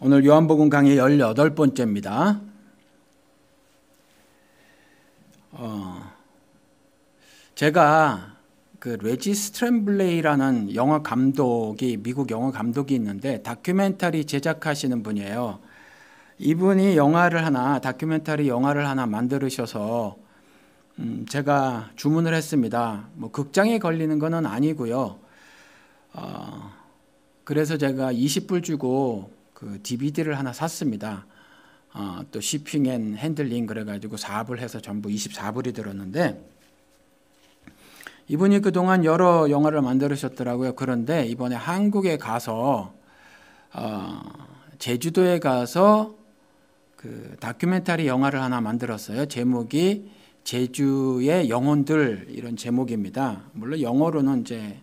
오늘 요한복음 강의 18번째입니다. 제가 그 레지스 트렘블레이라는 영화 감독이 미국 영화 감독이 있는데 다큐멘터리 제작하시는 분이에요. 이분이 다큐멘터리 영화를 하나 만들으셔서 제가 주문을 했습니다. 뭐 극장에 걸리는 거는 아니고요. 그래서 제가 20불 주고 그 DVD를 하나 샀습니다. 또 shipping and handling 그래가지고 4불 해서 전부 24불이 들었는데, 이분이 그동안 여러 영화를 만들으셨더라고요. 그런데 이번에 한국에 가서 제주도에 가서 그 다큐멘터리 영화를 하나 만들었어요. 제목이 제주의 영혼들, 이런 제목입니다. 물론 영어로는 이제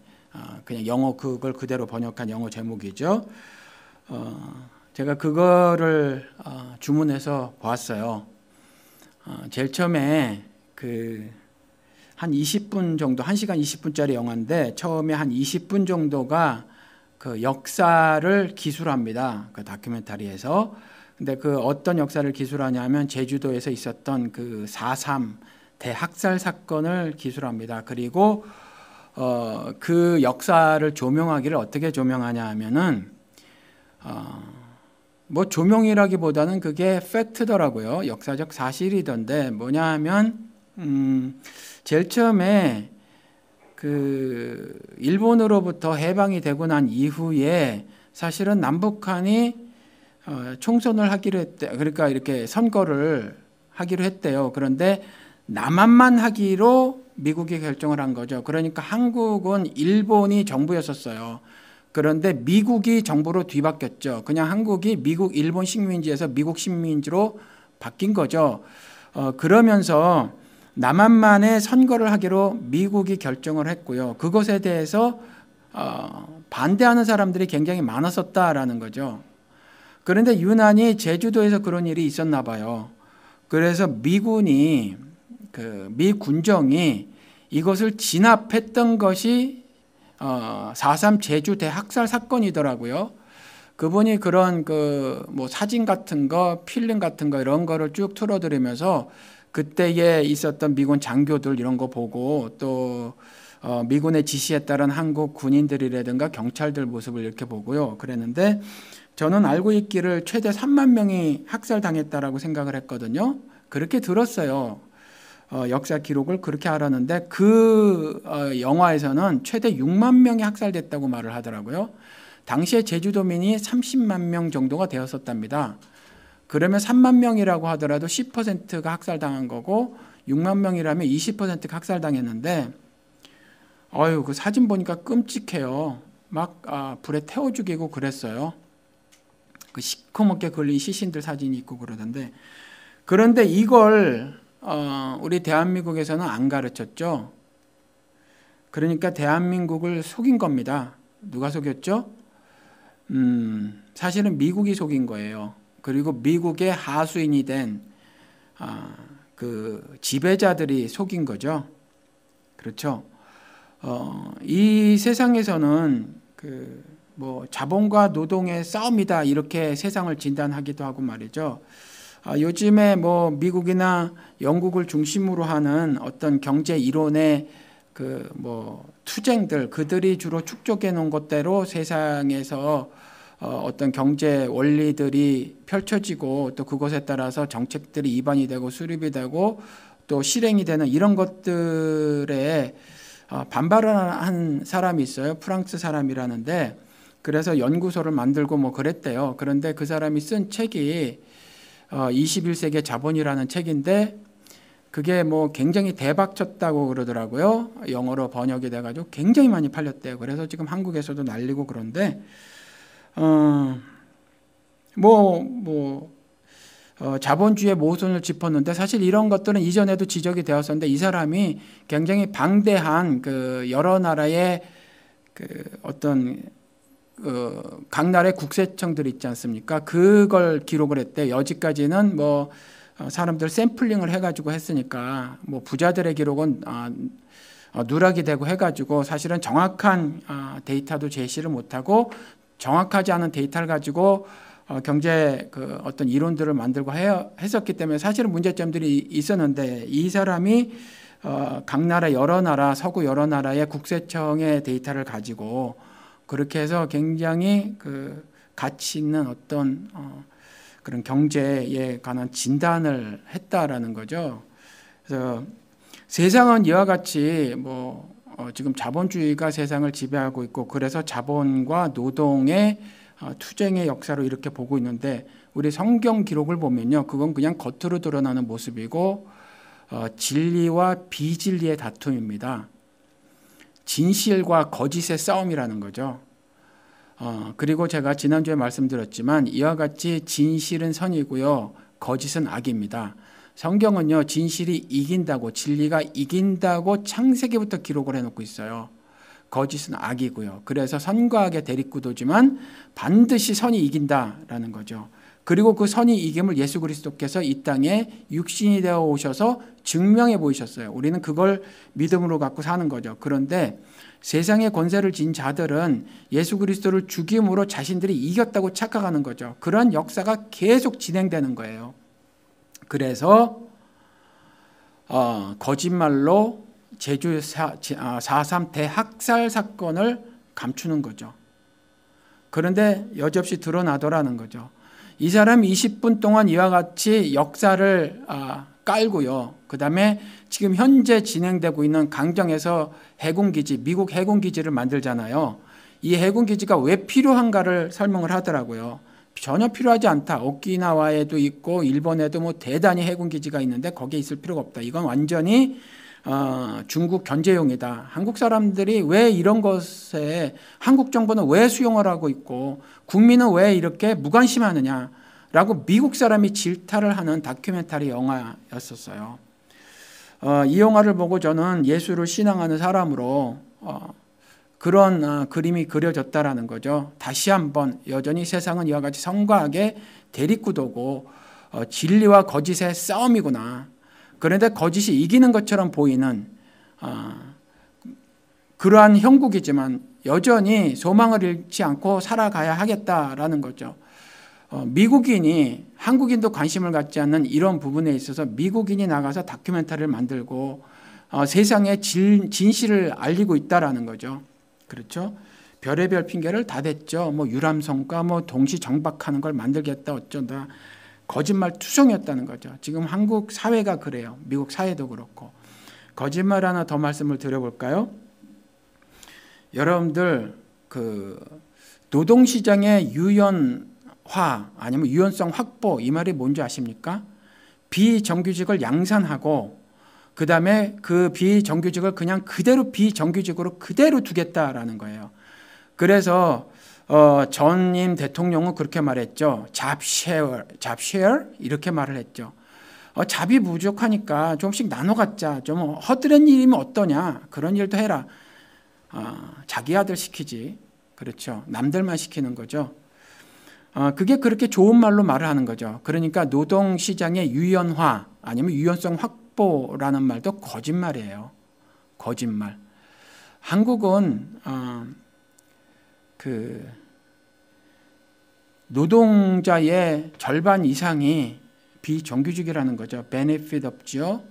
그냥 영어 그걸 그대로 번역한 영어 제목이죠. 제가 그거를 주문해서 보았어요. 제일 처음에 한 20분 정도, 1시간 20분짜리 영화인데 처음에 한 20분 정도가 그 역사를 기술합니다. 그 다큐멘터리에서. 근데 그 어떤 역사를 기술하냐면 제주도에서 있었던 그 4.3 대학살 사건을 기술합니다. 그리고 그 역사를 조명하기를 어떻게 조명하냐 하면은 뭐 조명이라기보다는 그게 팩트더라고요. 역사적 사실이던데 뭐냐 하면 제일 처음에 그 일본으로부터 해방이 되고 난 이후에 사실은 남북한이 총선을 하기로 했대. 그러니까 이렇게 선거를 하기로 했대요. 그런데 남한만 하기로 미국이 결정을 한 거죠. 그러니까 한국은 일본이 정부였었어요. 그런데 미국이 정부로 뒤바뀌었죠. 그냥 한국이 미국 일본 식민지에서 미국 식민지로 바뀐 거죠. 그러면서 남한만의 선거를 하기로 미국이 결정을 했고요. 그것에 대해서 반대하는 사람들이 굉장히 많았었다라는 거죠. 그런데 유난히 제주도에서 그런 일이 있었나 봐요. 그래서 미 군정이 이것을 진압했던 것이 4.3 제주 대학살 사건이더라고요. 그분이 그런 뭐 사진 같은 거, 필름 같은 거 이런 거를 쭉 틀어드리면서 그때에 있었던 미군 장교들 이런 거 보고 또 미군의 지시에 따른 한국 군인들이라든가 경찰들 모습을 이렇게 보고요. 그랬는데 저는 알고 있기를 최대 3만 명이 학살당했다라고 생각을 했거든요. 그렇게 들었어요. 역사 기록을 그렇게 알았는데 그 영화에서는 최대 6만 명이 학살됐다고 말을 하더라고요. 당시에 제주도민이 30만 명 정도가 되었었답니다. 그러면 3만 명이라고 하더라도 10%가 학살당한 거고 6만 명이라면 20%가 학살당했는데 그 사진 보니까 끔찍해요. 막 불에 태워 죽이고 그랬어요. 그 시커멓게 걸린 시신들 사진이 있고 그러던데, 그런데 이걸 우리 대한민국에서는 안 가르쳤죠. 그러니까 대한민국을 속인 겁니다. 누가 속였죠? 사실은 미국이 속인 거예요. 그리고 미국의 하수인이 된 그 지배자들이 속인 거죠. 그렇죠. 이 세상에서는 뭐 자본과 노동의 싸움이다 이렇게 세상을 진단하기도 하고 말이죠. 요즘에 뭐 미국이나 영국을 중심으로 하는 어떤 경제 이론의 뭐 투쟁들, 그들이 주로 축적해 놓은 것대로 세상에서 어떤 경제 원리들이 펼쳐지고 또 그것에 따라서 정책들이 입안이 되고 수립이 되고 또 실행이 되는 이런 것들에 반발을 한 사람이 있어요. 프랑스 사람이라는데, 그래서 연구소를 만들고 뭐 그랬대요. 그런데 그 사람이 쓴 책이 21세기의 자본이라는 책인데 그게 뭐 굉장히 대박쳤다고 그러더라고요. 영어로 번역이 돼가지고 굉장히 많이 팔렸대요. 그래서 지금 한국에서도 날리고 그런데 자본주의의 모순을 짚었는데 사실 이런 것들은 이전에도 지적이 되었었는데 이 사람이 굉장히 방대한 여러 나라의 어떤 각 나라의 국세청들 있지 않습니까? 그걸 기록을 했대. 여지까지는 뭐 사람들 샘플링을 해가지고 했으니까 뭐 부자들의 기록은 누락이 되고 해가지고 사실은 정확한 데이터도 제시를 못하고 정확하지 않은 데이터를 가지고 경제 그 어떤 이론들을 만들고 했었기 때문에 사실은 문제점들이 있었는데, 이 사람이 각 나라 여러 나라 서구 여러 나라의 국세청의 데이터를 가지고 그렇게 해서 굉장히 그 가치 있는 어떤 그런 경제에 관한 진단을 했다라는 거죠. 그래서 세상은 이와 같이 지금 자본주의가 세상을 지배하고 있고, 그래서 자본과 노동의 투쟁의 역사로 이렇게 보고 있는데, 우리 성경 기록을 보면요, 그건 그냥 겉으로 드러나는 모습이고 진리와 비진리의 다툼입니다. 진실과 거짓의 싸움이라는 거죠. 그리고 제가 지난주에 말씀드렸지만 이와 같이 진실은 선이고요, 거짓은 악입니다. 성경은요, 진실이 이긴다고, 진리가 이긴다고 창세기부터 기록을 해놓고 있어요. 거짓은 악이고요. 그래서 선과 악의 대립구도지만 반드시 선이 이긴다라는 거죠. 그리고 그 선이 이김을 예수 그리스도께서 이 땅에 육신이 되어 오셔서 증명해 보이셨어요. 우리는 그걸 믿음으로 갖고 사는 거죠. 그런데 세상의 권세를 진 자들은 예수 그리스도를 죽임으로 자신들이 이겼다고 착각하는 거죠. 그러한 역사가 계속 진행되는 거예요. 그래서 거짓말로 제주 4.3 대학살 사건을 감추는 거죠. 그런데 여지없이 드러나더라는 거죠. 이 사람이 20분 동안 이와 같이 역사를 깔고요, 그 다음에 지금 현재 진행되고 있는 강정에서 해군기지, 미국 해군기지를 만들잖아요. 이 해군기지가 왜 필요한가를 설명을 하더라고요. 전혀 필요하지 않다. 오키나와에도 있고 일본에도 대단히 해군기지가 있는데 거기에 있을 필요가 없다. 이건 완전히 중국 견제용이다. 한국 사람들이 왜 이런 것에, 한국 정부는 왜 수용을 하고 있고 국민은 왜 이렇게 무관심하느냐라고 미국 사람이 질타를 하는 다큐멘터리 영화였었어요. 이 영화를 보고 저는 예수를 신앙하는 사람으로 그런 그림이 그려졌다라는 거죠. 다시 한번 여전히 세상은 이와 같이 선과 악의 대립구도고 진리와 거짓의 싸움이구나. 그런데 거짓이 이기는 것처럼 보이는 그러한 형국이지만 여전히 소망을 잃지 않고 살아가야 하겠다라는 거죠. 미국인이 한국인도 관심을 갖지 않는 이런 부분에 있어서 미국인이 나가서 다큐멘터리를 만들고 세상의 진실을 알리고 있다라는 거죠. 그렇죠? 별의별 핑계를 다 댔죠. 유람선과 동시 정박하는 걸 만들겠다 어쩐다. 거짓말 투성이었다는 거죠. 지금 한국 사회가 그래요. 미국 사회도 그렇고. 거짓말 하나 더 말씀을 드려볼까요? 여러분들 그 노동시장의 유연화 아니면 유연성 확보, 이 말이 뭔지 아십니까? 비정규직을 양산하고 그 다음에 그 비정규직을 그냥 그대로 비정규직으로 그대로 두겠다라는 거예요. 그래서 전임 대통령은 그렇게 말했죠. 잡쉐어 이렇게 말을 했죠. 잡이 부족하니까 조금씩 나눠 갖자. 좀 허드렛 일이면 어떠냐. 그런 일도 해라. 자기 아들 시키지. 그렇죠. 남들만 시키는 거죠. 그게 그렇게 좋은 말로 말을 하는 거죠. 그러니까 노동시장의 유연화 아니면 유연성 확보라는 말도 거짓말이에요. 거짓말. 한국은 그 노동자의 절반 이상이 비정규직이라는 거죠. 베네핏 없죠.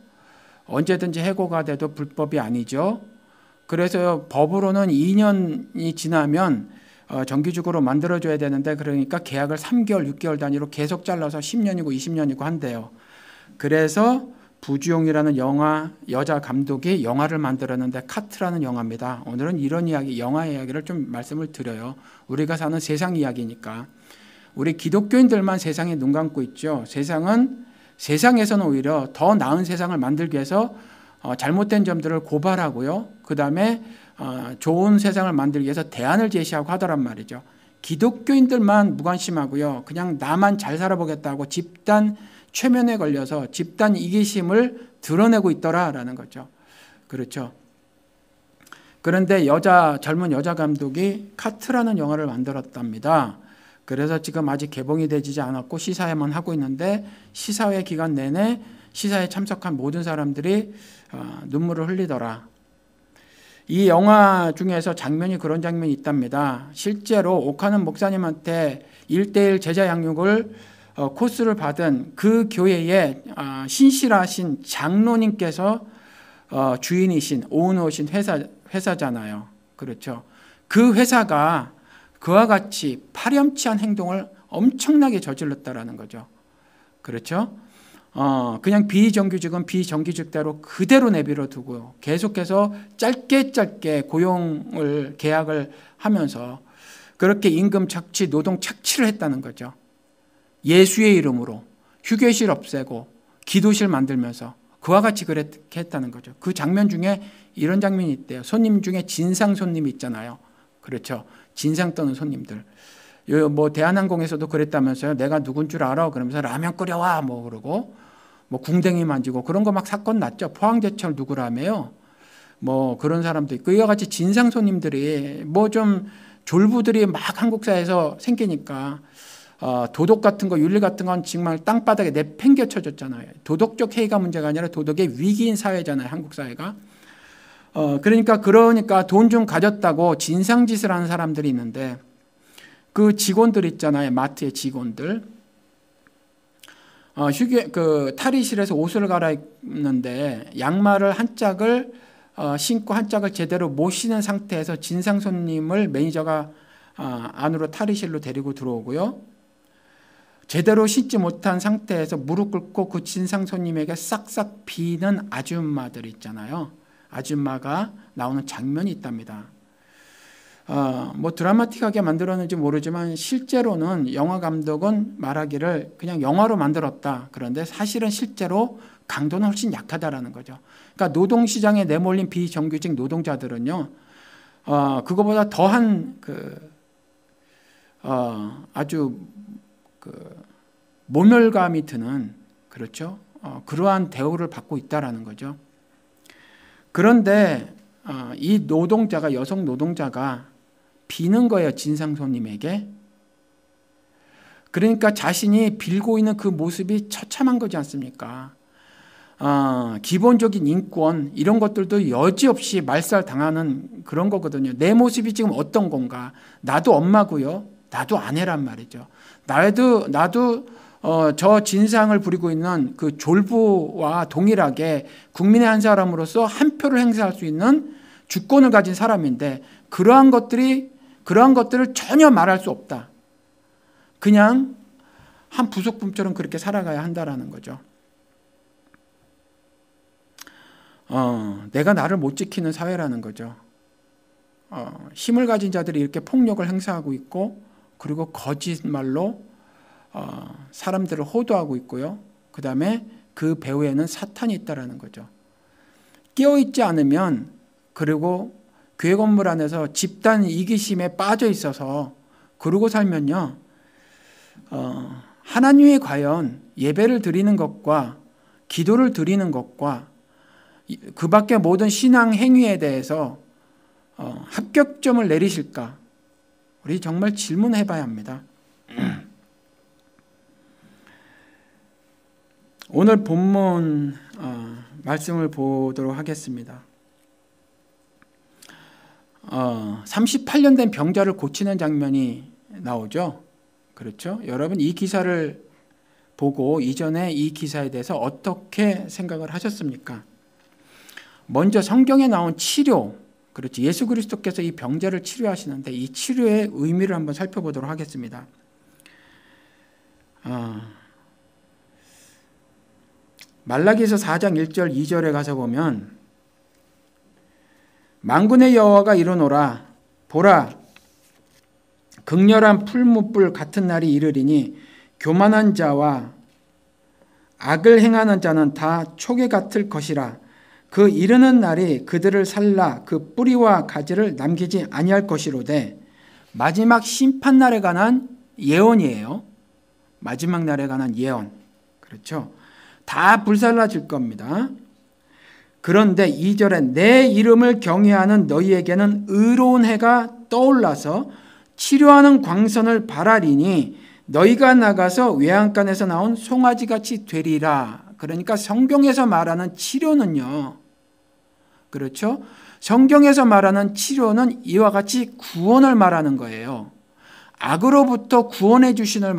언제든지 해고가 돼도 불법이 아니죠. 그래서 법으로는 2년이 지나면 정규직으로 만들어줘야 되는데, 그러니까 계약을 3개월, 6개월 단위로 계속 잘라서 10년이고 20년이고 한대요. 그래서 부주용이라는 영화, 여자 감독이 영화를 만들었는데, 카트라는 영화입니다. 오늘은 이런 이야기, 영화 이야기를 좀 말씀을 드려요. 우리가 사는 세상 이야기니까. 우리 기독교인들만 세상에 눈 감고 있죠. 세상에서는 오히려 더 나은 세상을 만들기 위해서 잘못된 점들을 고발하고요. 그 다음에 좋은 세상을 만들기 위해서 대안을 제시하고 하더란 말이죠. 기독교인들만 무관심하고요. 그냥 나만 잘 살아보겠다고 집단 최면에 걸려서 집단 이기심을 드러내고 있더라라는 거죠. 그렇죠. 그런데 젊은 여자 감독이 카트라는 영화를 만들었답니다. 그래서 지금 아직 개봉이 되지 않았고 시사회만 하고 있는데, 시사회 기간 내내 시사에 참석한 모든 사람들이 눈물을 흘리더라. 이 영화 중에서 장면이 그런 장면이 있답니다. 실제로 오카는 목사님한테 1:1 제자 양육을 코스를 받은 그 교회의 신실하신 장로님께서 주인이신 오너신 회사잖아요. 그렇죠. 그 회사가 그와 같이 파렴치한 행동을 엄청나게 저질렀다라는 거죠. 그렇죠. 그냥 비정규직은 비정규직대로 그대로 내버려 두고 계속해서 짧게 고용을 계약을 하면서 그렇게 임금 착취, 노동 착취를 했다는 거죠. 예수의 이름으로 휴게실 없애고 기도실 만들면서 그와 같이 그렇게 했다는 거죠. 그 장면 중에 이런 장면이 있대요. 손님 중에 진상 손님이 있잖아요. 그렇죠. 진상 떠는 손님들. 뭐 대한항공에서도 그랬다면서요. 내가 누군 줄 알아? 그러면서 라면 끓여와 뭐 그러고 뭐 궁뎅이 만지고 그런 거 막 사건 났죠. 포항제철 누구라며요. 뭐 그런 사람도 있고 이와 같이 진상 손님들이 뭐 좀 졸부들이 막 한국 사회에서 생기니까 도덕 같은 거 윤리 같은 건 정말 땅바닥에 내팽개쳐졌잖아요. 도덕적 해이가 문제가 아니라 도덕의 위기인 사회잖아요. 한국 사회가. 그러니까 돈 좀 가졌다고 진상짓을 하는 사람들이 있는데 그 직원들 있잖아요. 마트의 직원들. 탈의실에서 옷을 갈아입는데 양말을 한 짝을 신고 한 짝을 제대로 못 신은 상태에서 진상 손님을 매니저가 안으로 탈의실로 데리고 들어오고요. 제대로 신지 못한 상태에서 무릎 꿇고 그 진상 손님에게 싹싹 비는 아줌마들 있잖아요. 아줌마가 나오는 장면이 있답니다. 뭐 드라마틱하게 만들었는지 모르지만 실제로는 영화 감독은 말하기를 그냥 영화로 만들었다. 그런데 사실은 실제로 강도는 훨씬 약하다라는 거죠. 그러니까 노동시장에 내몰린 비정규직 노동자들은요, 그거보다 더한 아주 모멸감이 드는, 그렇죠. 그러한 대우를 받고 있다라는 거죠. 그런데 이 노동자가, 여성 노동자가 비는 거예요. 진상 손님에게. 그러니까 자신이 빌고 있는 그 모습이 처참한 거지 않습니까? 기본적인 인권 이런 것들도 여지없이 말살당하는 그런 거거든요. 내 모습이 지금 어떤 건가? 나도 엄마고요. 나도 아내란 말이죠. 나도 저 진상을 부리고 있는 그 졸부와 동일하게 국민의 한 사람으로서 한 표를 행사할 수 있는 주권을 가진 사람인데 그러한 것들을 전혀 말할 수 없다. 그냥 한 부속품처럼 그렇게 살아가야 한다라는 거죠. 내가 나를 못 지키는 사회라는 거죠. 힘을 가진 자들이 이렇게 폭력을 행사하고 있고 그리고 거짓말로 사람들을 호도하고 있고요. 그 다음에 그 배후에는 사탄이 있다라는 거죠. 깨어있지 않으면 그리고 교회 건물 안에서 집단 이기심에 빠져 있어서 그러고 살면요. 하나님이 과연 예배를 드리는 것과 기도를 드리는 것과 그 밖의 모든 신앙 행위에 대해서 합격점을 내리실까? 우리 정말 질문해 봐야 합니다. 오늘 본문 말씀을 보도록 하겠습니다. 38년 된 병자를 고치는 장면이 나오죠. 그렇죠? 여러분 이 기사를 보고 이전에 이 기사에 대해서 어떻게 생각을 하셨습니까? 먼저 성경에 나온 치료, 그렇지. 예수 그리스도께서 이 병자를 치료하시는데 이 치료의 의미를 한번 살펴보도록 하겠습니다. 말라기서 4장 1절 2절에 가서 보면 만군의 여호와가 이르노라 보라 극렬한 풀무불 같은 날이 이르리니 교만한 자와 악을 행하는 자는 다 초계 같을 것이라 그 이르는 날이 그들을 살라 그 뿌리와 가지를 남기지 아니할 것이로되 마지막 심판날에 관한 예언이에요. 마지막 날에 관한 예언. 그렇죠. 다 불살라질 겁니다. 그런데 2절에 내 이름을 경외하는 너희에게는 의로운 해가 떠올라서 치료하는 광선을 발하리니 너희가 나가서 외양간에서 나온 송아지같이 되리라. 그러니까 성경에서 말하는 치료는요. 그렇죠. 성경에서 말하는 치료는 이와 같이 구원을 말하는 거예요. 악으로부터 구원해 주심을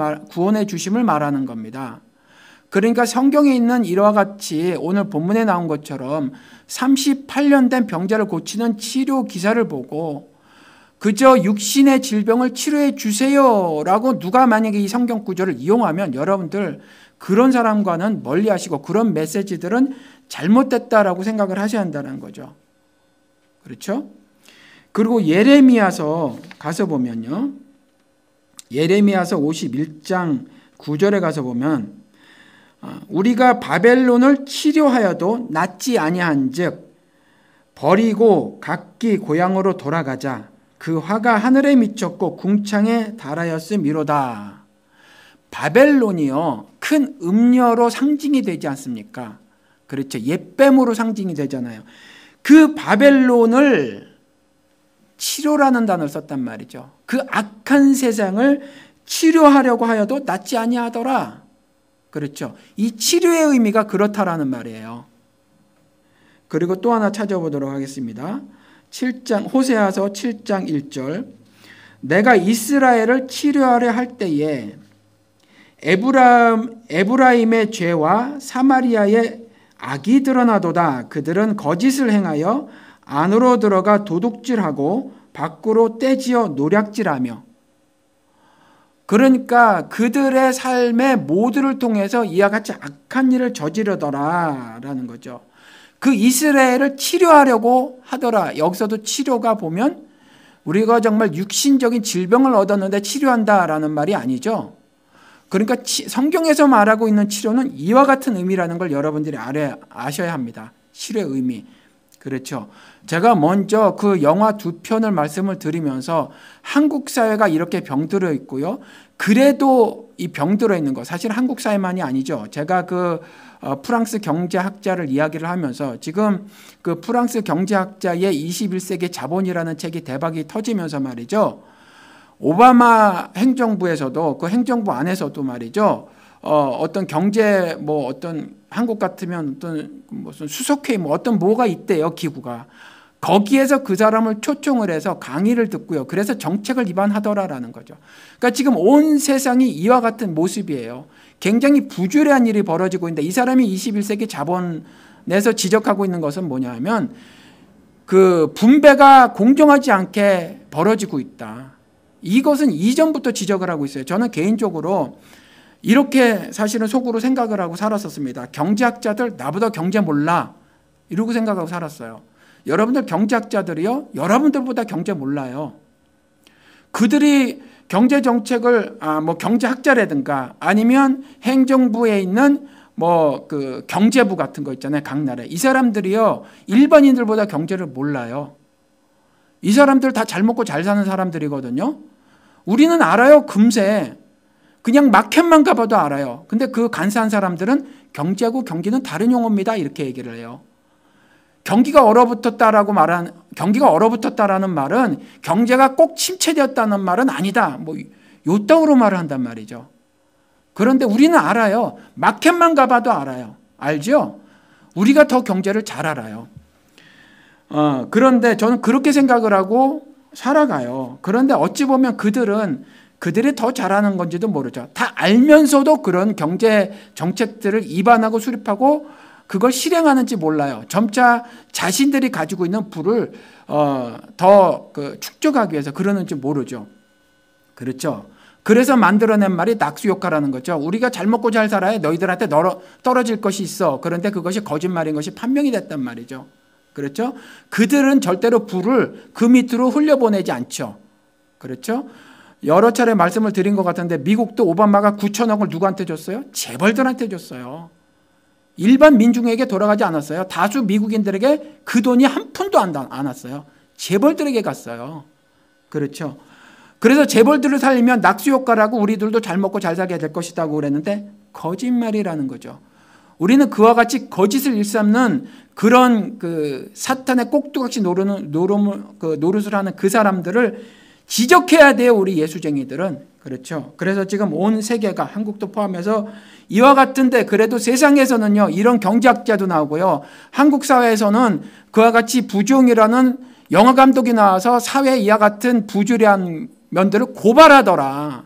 말하는 겁니다. 그러니까 성경에 있는 이와 같이 오늘 본문에 나온 것처럼 38년 된 병자를 고치는 치료 기사를 보고 그저 육신의 질병을 치료해 주세요라고 누가 만약에 이 성경 구절을 이용하면 여러분들 그런 사람과는 멀리 하시고 그런 메시지들은 잘못됐다라고 생각을 하셔야 한다는 거죠. 그렇죠? 그리고 예레미야서 가서 보면요. 예레미야서 51장 9절에 가서 보면 우리가 바벨론을 치료하여도 낫지 아니한즉 버리고 각기 고향으로 돌아가자. 그 화가 하늘에 미쳤고 궁창에 달하였음이로다. 바벨론이요, 큰 음녀로 상징이 되지 않습니까? 그렇죠. 옛뱀으로 상징이 되잖아요. 그 바벨론을 치료라는 단어를 썼단 말이죠. 그 악한 세상을 치료하려고 하여도 낫지 아니하더라. 그렇죠. 이 치료의 의미가 그렇다라는 말이에요. 그리고 또 하나 찾아보도록 하겠습니다. 7장 호세아서 7장 1절. 내가 이스라엘을 치료하려 할 때에 에브라임의 죄와 사마리아의 악이 드러나도다. 그들은 거짓을 행하여 안으로 들어가 도둑질하고 밖으로 떼지어 노략질하며. 그러니까 그들의 삶의 모두를 통해서 이와 같이 악한 일을 저지르더라라는 거죠. 그 이스라엘을 치료하려고 하더라. 여기서도 치료가 보면 우리가 정말 육신적인 질병을 얻었는데 치료한다라는 말이 아니죠. 그러니까 성경에서 말하고 있는 치료는 이와 같은 의미라는 걸 여러분들이 아셔야 합니다. 치료의 의미. 그렇죠. 제가 먼저 그 영화 2편을 말씀을 드리면서 한국 사회가 이렇게 병들어 있고요. 그래도 이 병들어 있는 거 사실 한국 사회만이 아니죠. 제가 그 프랑스 경제학자를 이야기를 하면서 지금 그 프랑스 경제학자의 21세기 자본이라는 책이 대박이 터지면서 말이죠. 오바마 행정부에서도 그 행정부 안에서도 말이죠. 어떤 경제 어떤 한국 같으면 어떤 무슨 수석회의 어떤 뭐가 있대요, 기구가. 거기에서 그 사람을 초청을 해서 강의를 듣고요. 그래서 정책을 입안하더라라는 거죠. 그러니까 지금 온 세상이 이와 같은 모습이에요. 굉장히 부주의한 일이 벌어지고 있는데 이 사람이 21세기 자본에서 지적하고 있는 것은 뭐냐면 그 분배가 공정하지 않게 벌어지고 있다. 이것은 이전부터 지적을 하고 있어요. 저는 개인적으로 이렇게 사실은 속으로 생각을 하고 살았었습니다. 경제학자들 나보다 경제 몰라 이러고 생각하고 살았어요. 여러분들 경제학자들이요, 여러분들보다 경제 몰라요. 그들이 경제 정책을 경제학자라든가 아니면 행정부에 있는 그 경제부 같은 거 있잖아요, 각 나라에. 이 사람들이요 일반인들보다 경제를 몰라요. 이 사람들 다 잘 먹고 잘 사는 사람들이거든요. 우리는 알아요, 금세. 그냥 마켓만 가봐도 알아요. 근데 그 간사한 사람들은 경제하고 경기는 다른 용어입니다 이렇게 얘기를 해요. 경기가 얼어붙었다라는 말은 경제가 꼭 침체되었다는 말은 아니다. 요따구로 말을 한단 말이죠. 그런데 우리는 알아요. 마켓만 가봐도 알아요. 알죠? 우리가 더 경제를 잘 알아요. 그런데 저는 그렇게 생각을 하고 살아가요. 그런데 어찌 보면 그들이 더 잘하는 건지도 모르죠. 다 알면서도 그런 경제 정책들을 입안하고 수립하고 그걸 실행하는지 몰라요. 점차 자신들이 가지고 있는 부를 더 축적하기 위해서 그러는지 모르죠. 그렇죠. 그래서 만들어낸 말이 낙수효과라는 거죠. 우리가 잘 먹고 잘 살아야 너희들한테 떨어질 것이 있어. 그런데 그것이 거짓말인 것이 판명이 됐단 말이죠. 그렇죠. 그들은 절대로 부를 그 밑으로 흘려보내지 않죠. 그렇죠. 여러 차례 말씀을 드린 것 같은데 미국도 오바마가 9천억을 누구한테 줬어요? 재벌들한테 줬어요. 일반 민중에게 돌아가지 않았어요. 다수 미국인들에게 그 돈이 한 푼도 안 왔어요. 재벌들에게 갔어요. 그렇죠. 그래서 재벌들을 살리면 낙수효과라고 우리들도 잘 먹고 잘 살게 될 것이라고 그랬는데 거짓말이라는 거죠. 우리는 그와 같이 거짓을 일삼는 그런 사탄의 꼭두각시 노릇을 하는 그 사람들을 지적해야 돼요, 우리 예수쟁이들은. 그렇죠. 그래서 지금 온 세계가, 한국도 포함해서 이와 같은데, 그래도 세상에서는요, 이런 경제학자도 나오고요, 한국 사회에서는 그와 같이 부정이라는 영화 감독이 나와서 사회 이와 같은 부주의한 면들을 고발하더라.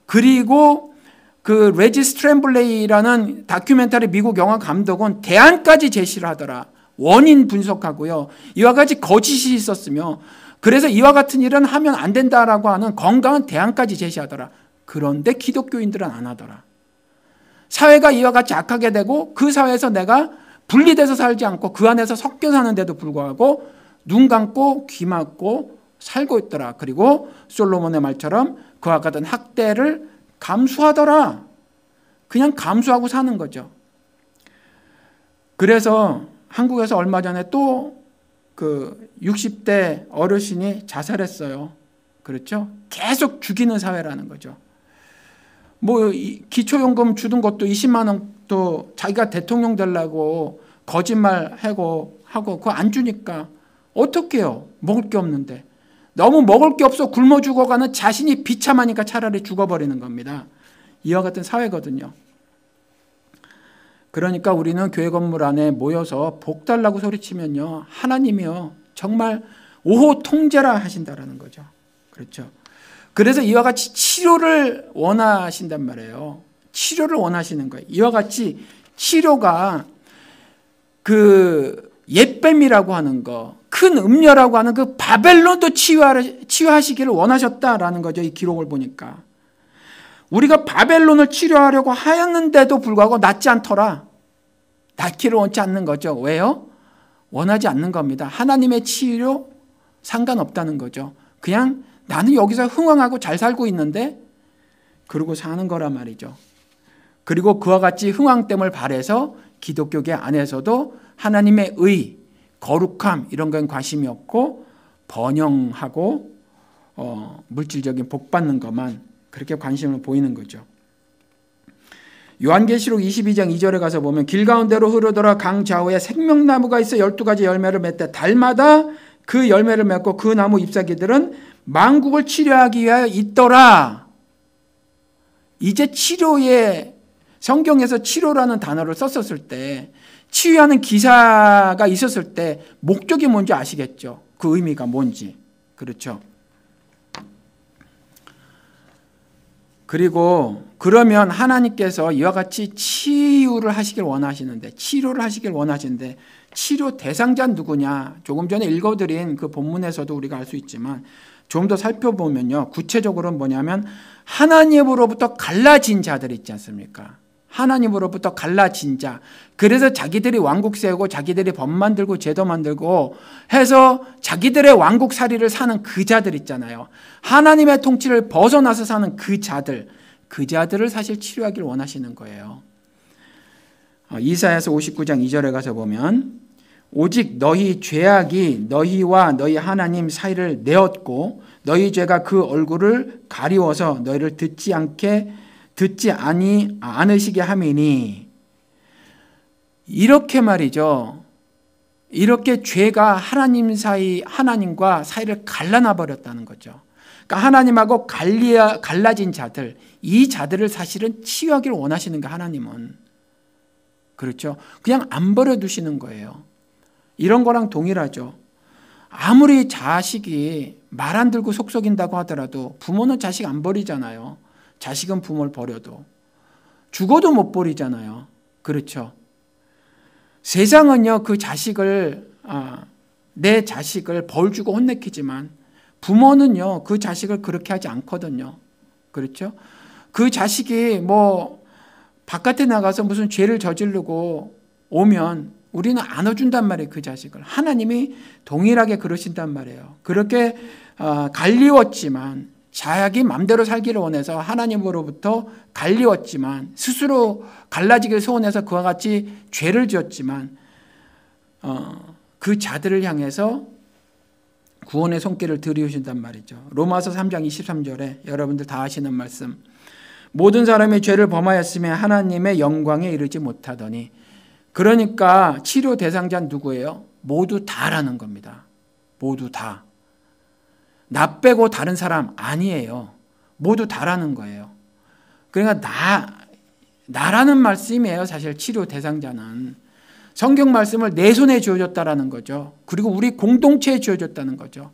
그리고 그 레지 스트램블레이라는 다큐멘터리 미국 영화 감독은 대안까지 제시를 하더라. 원인 분석하고요, 이와 같이 거짓이 있었으며, 그래서 이와 같은 일은 하면 안 된다라고 하는 건강한 대안까지 제시하더라. 그런데 기독교인들은 안 하더라. 사회가 이와 같이 악하게 되고 그 사회에서 내가 분리돼서 살지 않고 그 안에서 섞여 사는데도 불구하고 눈 감고 귀 막고 살고 있더라. 그리고 솔로몬의 말처럼 그와 같은 학대를 감수하더라. 그냥 감수하고 사는 거죠. 그래서 한국에서 얼마 전에 또 그 60대 어르신이 자살했어요. 그렇죠? 계속 죽이는 사회라는 거죠. 뭐 기초연금 주는 것도 20만 원도 자기가 대통령 되려고 거짓말하고 그거 안 주니까 어떡해요? 먹을 게 없는데. 너무 먹을 게 없어 굶어 죽어가는 자신이 비참하니까 차라리 죽어버리는 겁니다. 이와 같은 사회거든요. 그러니까 우리는 교회 건물 안에 모여서 복 달라고 소리치면요, 하나님이요 정말 오호 통제라 하신다라는 거죠. 그렇죠. 그래서 이와 같이 치료를 원하신단 말이에요. 치료를 원하시는 거예요. 이와 같이 치료가 그 옛뱀이라고 하는 거, 큰 음녀라고 하는 그 바벨론도 치유하시기를 원하셨다라는 거죠. 이 기록을 보니까. 우리가 바벨론을 치료하려고 하였는데도 불구하고 낫지 않더라. 낫기를 원치 않는 거죠. 왜요? 원하지 않는 겁니다. 하나님의 치료 상관없다는 거죠. 그냥 나는 여기서 흥왕하고 잘 살고 있는데 그러고 사는 거란 말이죠. 그리고 그와 같이 흥왕됨을 바라서 기독교계 안에서도 하나님의 의, 거룩함 이런 건 관심이 없고 번영하고 물질적인 복 받는 것만 그렇게 관심을 보이는 거죠. 요한계시록 22장 2절에 가서 보면 길 가운데로 흐르더라 강 좌우에 생명나무가 있어 12가지 열매를 맺되 달마다 그 열매를 맺고 그 나무 잎사귀들은 만국을 치료하기 위하여 있더라. 이제 치료에 성경에서 치료라는 단어를 썼었을 때 치유하는 기사가 있었을 때 목적이 뭔지 아시겠죠? 그 의미가 뭔지. 그렇죠. 그리고 그러면 하나님께서 이와 같이 치유를 하시길 원하시는데 치료를 하시길 원하시는데 치료 대상자는 누구냐? 조금 전에 읽어드린 그 본문에서도 우리가 알 수 있지만 좀 더 살펴보면요. 구체적으로는 뭐냐면 하나님으로부터 갈라진 자들 있지 않습니까? 하나님으로부터 갈라진 자. 그래서 자기들이 왕국 세우고 자기들이 법 만들고 제도 만들고 해서 자기들의 왕국살이를 사는 그 자들 있잖아요. 하나님의 통치를 벗어나서 사는 그 자들을 사실 치료하기를 원하시는 거예요. 이사야서 59장 2절에 가서 보면 오직 너희 죄악이 너희와 너희 하나님 사이를 내었고 너희 죄가 그 얼굴을 가리워서 너희를 듣지 않으시게 함이니. 이렇게 말이죠. 이렇게 죄가 하나님과 사이를 갈라놔 버렸다는 거죠. 그러니까 하나님하고 갈라진 자들, 이 자들을 사실은 치유하기를 원하시는 게 하나님은. 그렇죠. 그냥 안 버려두시는 거예요. 이런 거랑 동일하죠. 아무리 자식이 말 안 들고 속 썩인다고 하더라도 부모는 자식 안 버리잖아요. 자식은 부모를 버려도. 죽어도 못 버리잖아요. 그렇죠. 세상은요, 내 자식을 벌 주고 혼내키지만 부모는요, 그 자식을 그렇게 하지 않거든요. 그렇죠. 그 자식이 바깥에 나가서 무슨 죄를 저지르고 오면 우리는 안아준단 말이에요. 그 자식을. 하나님이 동일하게 그러신단 말이에요. 그렇게 갈리웠지만 자기 맘대로 살기를 원해서 하나님으로부터 갈리웠지만 스스로 갈라지기를 소원해서 그와 같이 죄를 지었지만 그 자들을 향해서 구원의 손길을 들이우신단 말이죠. 로마서 3장 23절에 여러분들 다 아시는 말씀. 모든 사람이 죄를 범하였으며 하나님의 영광에 이르지 못하더니. 그러니까 치료 대상자는 누구예요? 모두 다라는 겁니다. 모두 다. 나 빼고 다른 사람 아니에요. 모두 다라는 거예요. 그러니까 나라는 말씀이에요. 사실 치료 대상자는. 성경 말씀을 내 손에 쥐어줬다라는 거죠. 그리고 우리 공동체에 쥐어줬다는 거죠.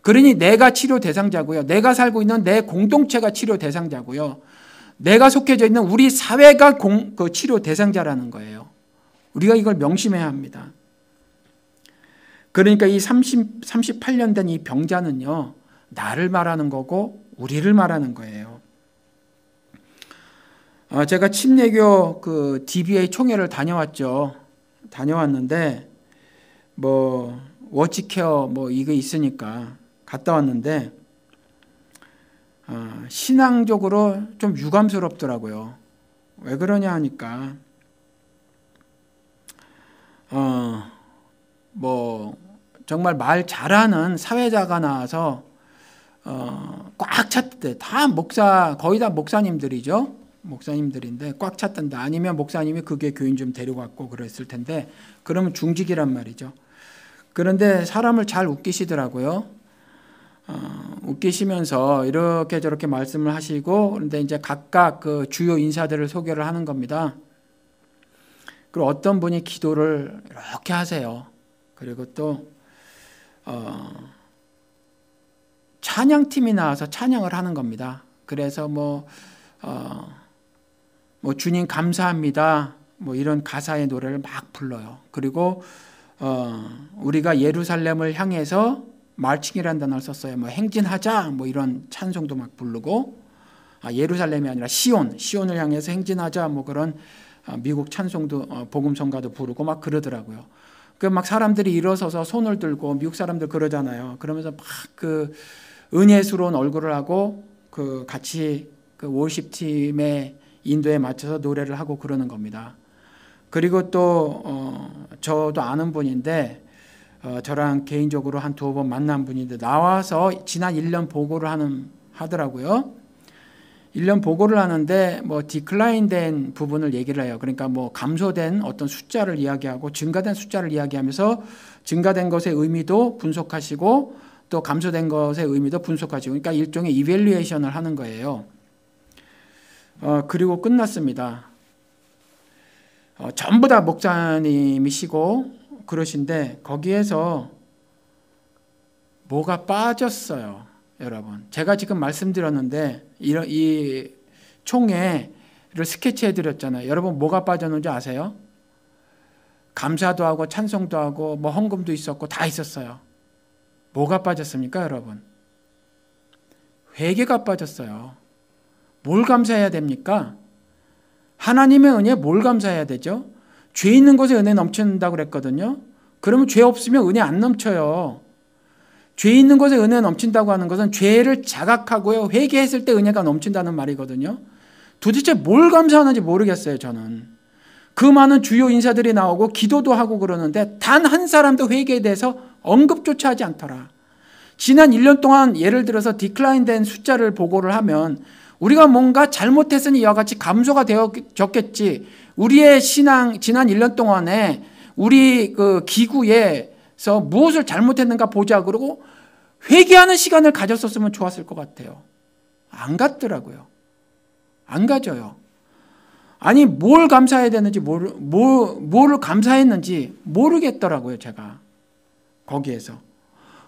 그러니 내가 치료 대상자고요. 내가 살고 있는 내 공동체가 치료 대상자고요. 내가 속해져 있는 우리 사회가 그 치료 대상자라는 거예요. 우리가 이걸 명심해야 합니다. 그러니까 이 38년 된 이 병자는요, 나를 말하는 거고 우리를 말하는 거예요. 제가 침례교 그 DBA 총회를 다녀왔는데 뭐 워치케어 뭐 이거 있으니까 갔다 왔는데 신앙적으로 좀 유감스럽더라고요. 왜 그러냐 하니까 뭐 정말 말 잘하는 사회자가 나와서 꽉 찼대. 다 거의 다 목사님들이죠. 목사님들인데 꽉 찼던데, 아니면 목사님이 그게 교인 좀 데려갔고 그랬을 텐데, 그러면 중직이란 말이죠. 그런데 사람을 잘 웃기시더라고요. 웃기시면서 이렇게 저렇게 말씀을 하시고, 그런데 이제 각각 그 주요 인사들을 소개를 하는 겁니다. 그리고 어떤 분이 기도를 이렇게 하세요. 그리고 또 찬양팀이 나와서 찬양을 하는 겁니다. 그래서 뭐 주님 감사합니다, 뭐 이런 가사의 노래를 막 불러요. 그리고 우리가 예루살렘을 향해서 말칭이라는 단어를 썼어요. 뭐 행진하자, 뭐 이런 찬송도 막 부르고, 예루살렘이 아니라 시온을 향해서 행진하자, 뭐 그런 미국 찬송도 복음성가도 부르고 막 그러더라고요. 그 막 사람들이 일어서서 손을 들고, 미국 사람들 그러잖아요. 그러면서 막 그 은혜스러운 얼굴을 하고 그 같이 그 월십팀의 인도에 맞춰서 노래를 하고 그러는 겁니다. 그리고 또 저도 아는 분인데, 저랑 개인적으로 한 2번 만난 분인데, 나와서 지난 1년 보고를 하더라고요. 1년 보고를 하는데 뭐 디클라인된 부분을 얘기를 해요. 그러니까 뭐 감소된 어떤 숫자를 이야기하고 증가된 숫자를 이야기하면서 증가된 것의 의미도 분석하시고 또 감소된 것의 의미도 분석하시고, 그러니까 일종의 이밸류에이션을 하는 거예요. 그리고 끝났습니다. 전부 다 목사님이시고 그러신데 거기에서 뭐가 빠졌어요, 여러분. 제가 지금 말씀드렸는데 이 총회를 스케치해 드렸잖아요. 여러분 뭐가 빠졌는지 아세요? 감사도 하고 찬송도 하고 뭐 헌금도 있었고 다 있었어요. 뭐가 빠졌습니까, 여러분? 회개가 빠졌어요. 뭘 감사해야 됩니까? 하나님의 은혜에 뭘 감사해야 되죠? 죄 있는 곳에 은혜 넘친다고 그랬거든요. 그러면 죄 없으면 은혜 안 넘쳐요. 죄 있는 곳에 은혜 넘친다고 하는 것은 죄를 자각하고요, 회개했을 때 은혜가 넘친다는 말이거든요. 도대체 뭘 감사하는지 모르겠어요, 저는. 그 많은 주요 인사들이 나오고 기도도 하고 그러는데 단 한 사람도 회개에 대해서 언급조차 하지 않더라. 지난 1년 동안 예를 들어서 디클라인된 숫자를 보고를 하면 우리가 뭔가 잘못했으니 이와 같이 감소가 되어졌겠지. 우리의 신앙 지난 1년 동안에 우리 그 기구에서 무엇을 잘못했는가 보자 그러고 회개하는 시간을 가졌었으면 좋았을 것 같아요. 안 갔더라고요. 안 가져요. 아니 뭘 감사해야 되는지 뭐를 감사했는지 모르겠더라고요, 제가. 거기에서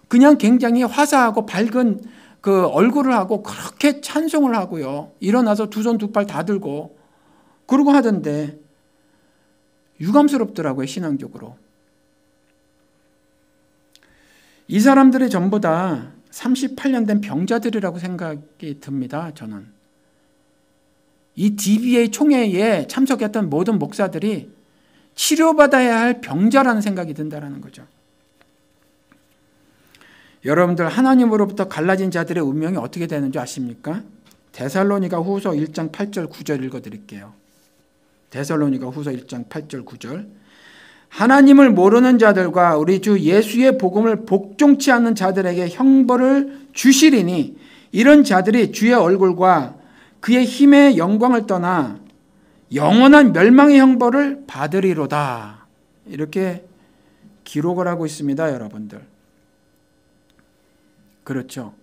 그냥 굉장히 화사하고 밝은 그 얼굴을 하고 그렇게 찬송을 하고요, 일어나서 두 손 두 팔 다 들고 그러고 하던데 유감스럽더라고요, 신앙적으로. 이 사람들이 전부 다 38년 된 병자들이라고 생각이 듭니다, 저는. 이 DBA 총회에 참석했던 모든 목사들이 치료받아야 할 병자라는 생각이 든다는 거죠. 여러분들, 하나님으로부터 갈라진 자들의 운명이 어떻게 되는지 아십니까? 데살로니가 후서 1장 8절 9절 읽어드릴게요. 데살로니가 후서 1장 8절 9절. 하나님을 모르는 자들과 우리 주 예수의 복음을 복종치 않는 자들에게 형벌을 주시리니 이런 자들이 주의 얼굴과 그의 힘의 영광을 떠나 영원한 멸망의 형벌을 받으리로다. 이렇게 기록을 하고 있습니다, 여러분들. 그렇죠.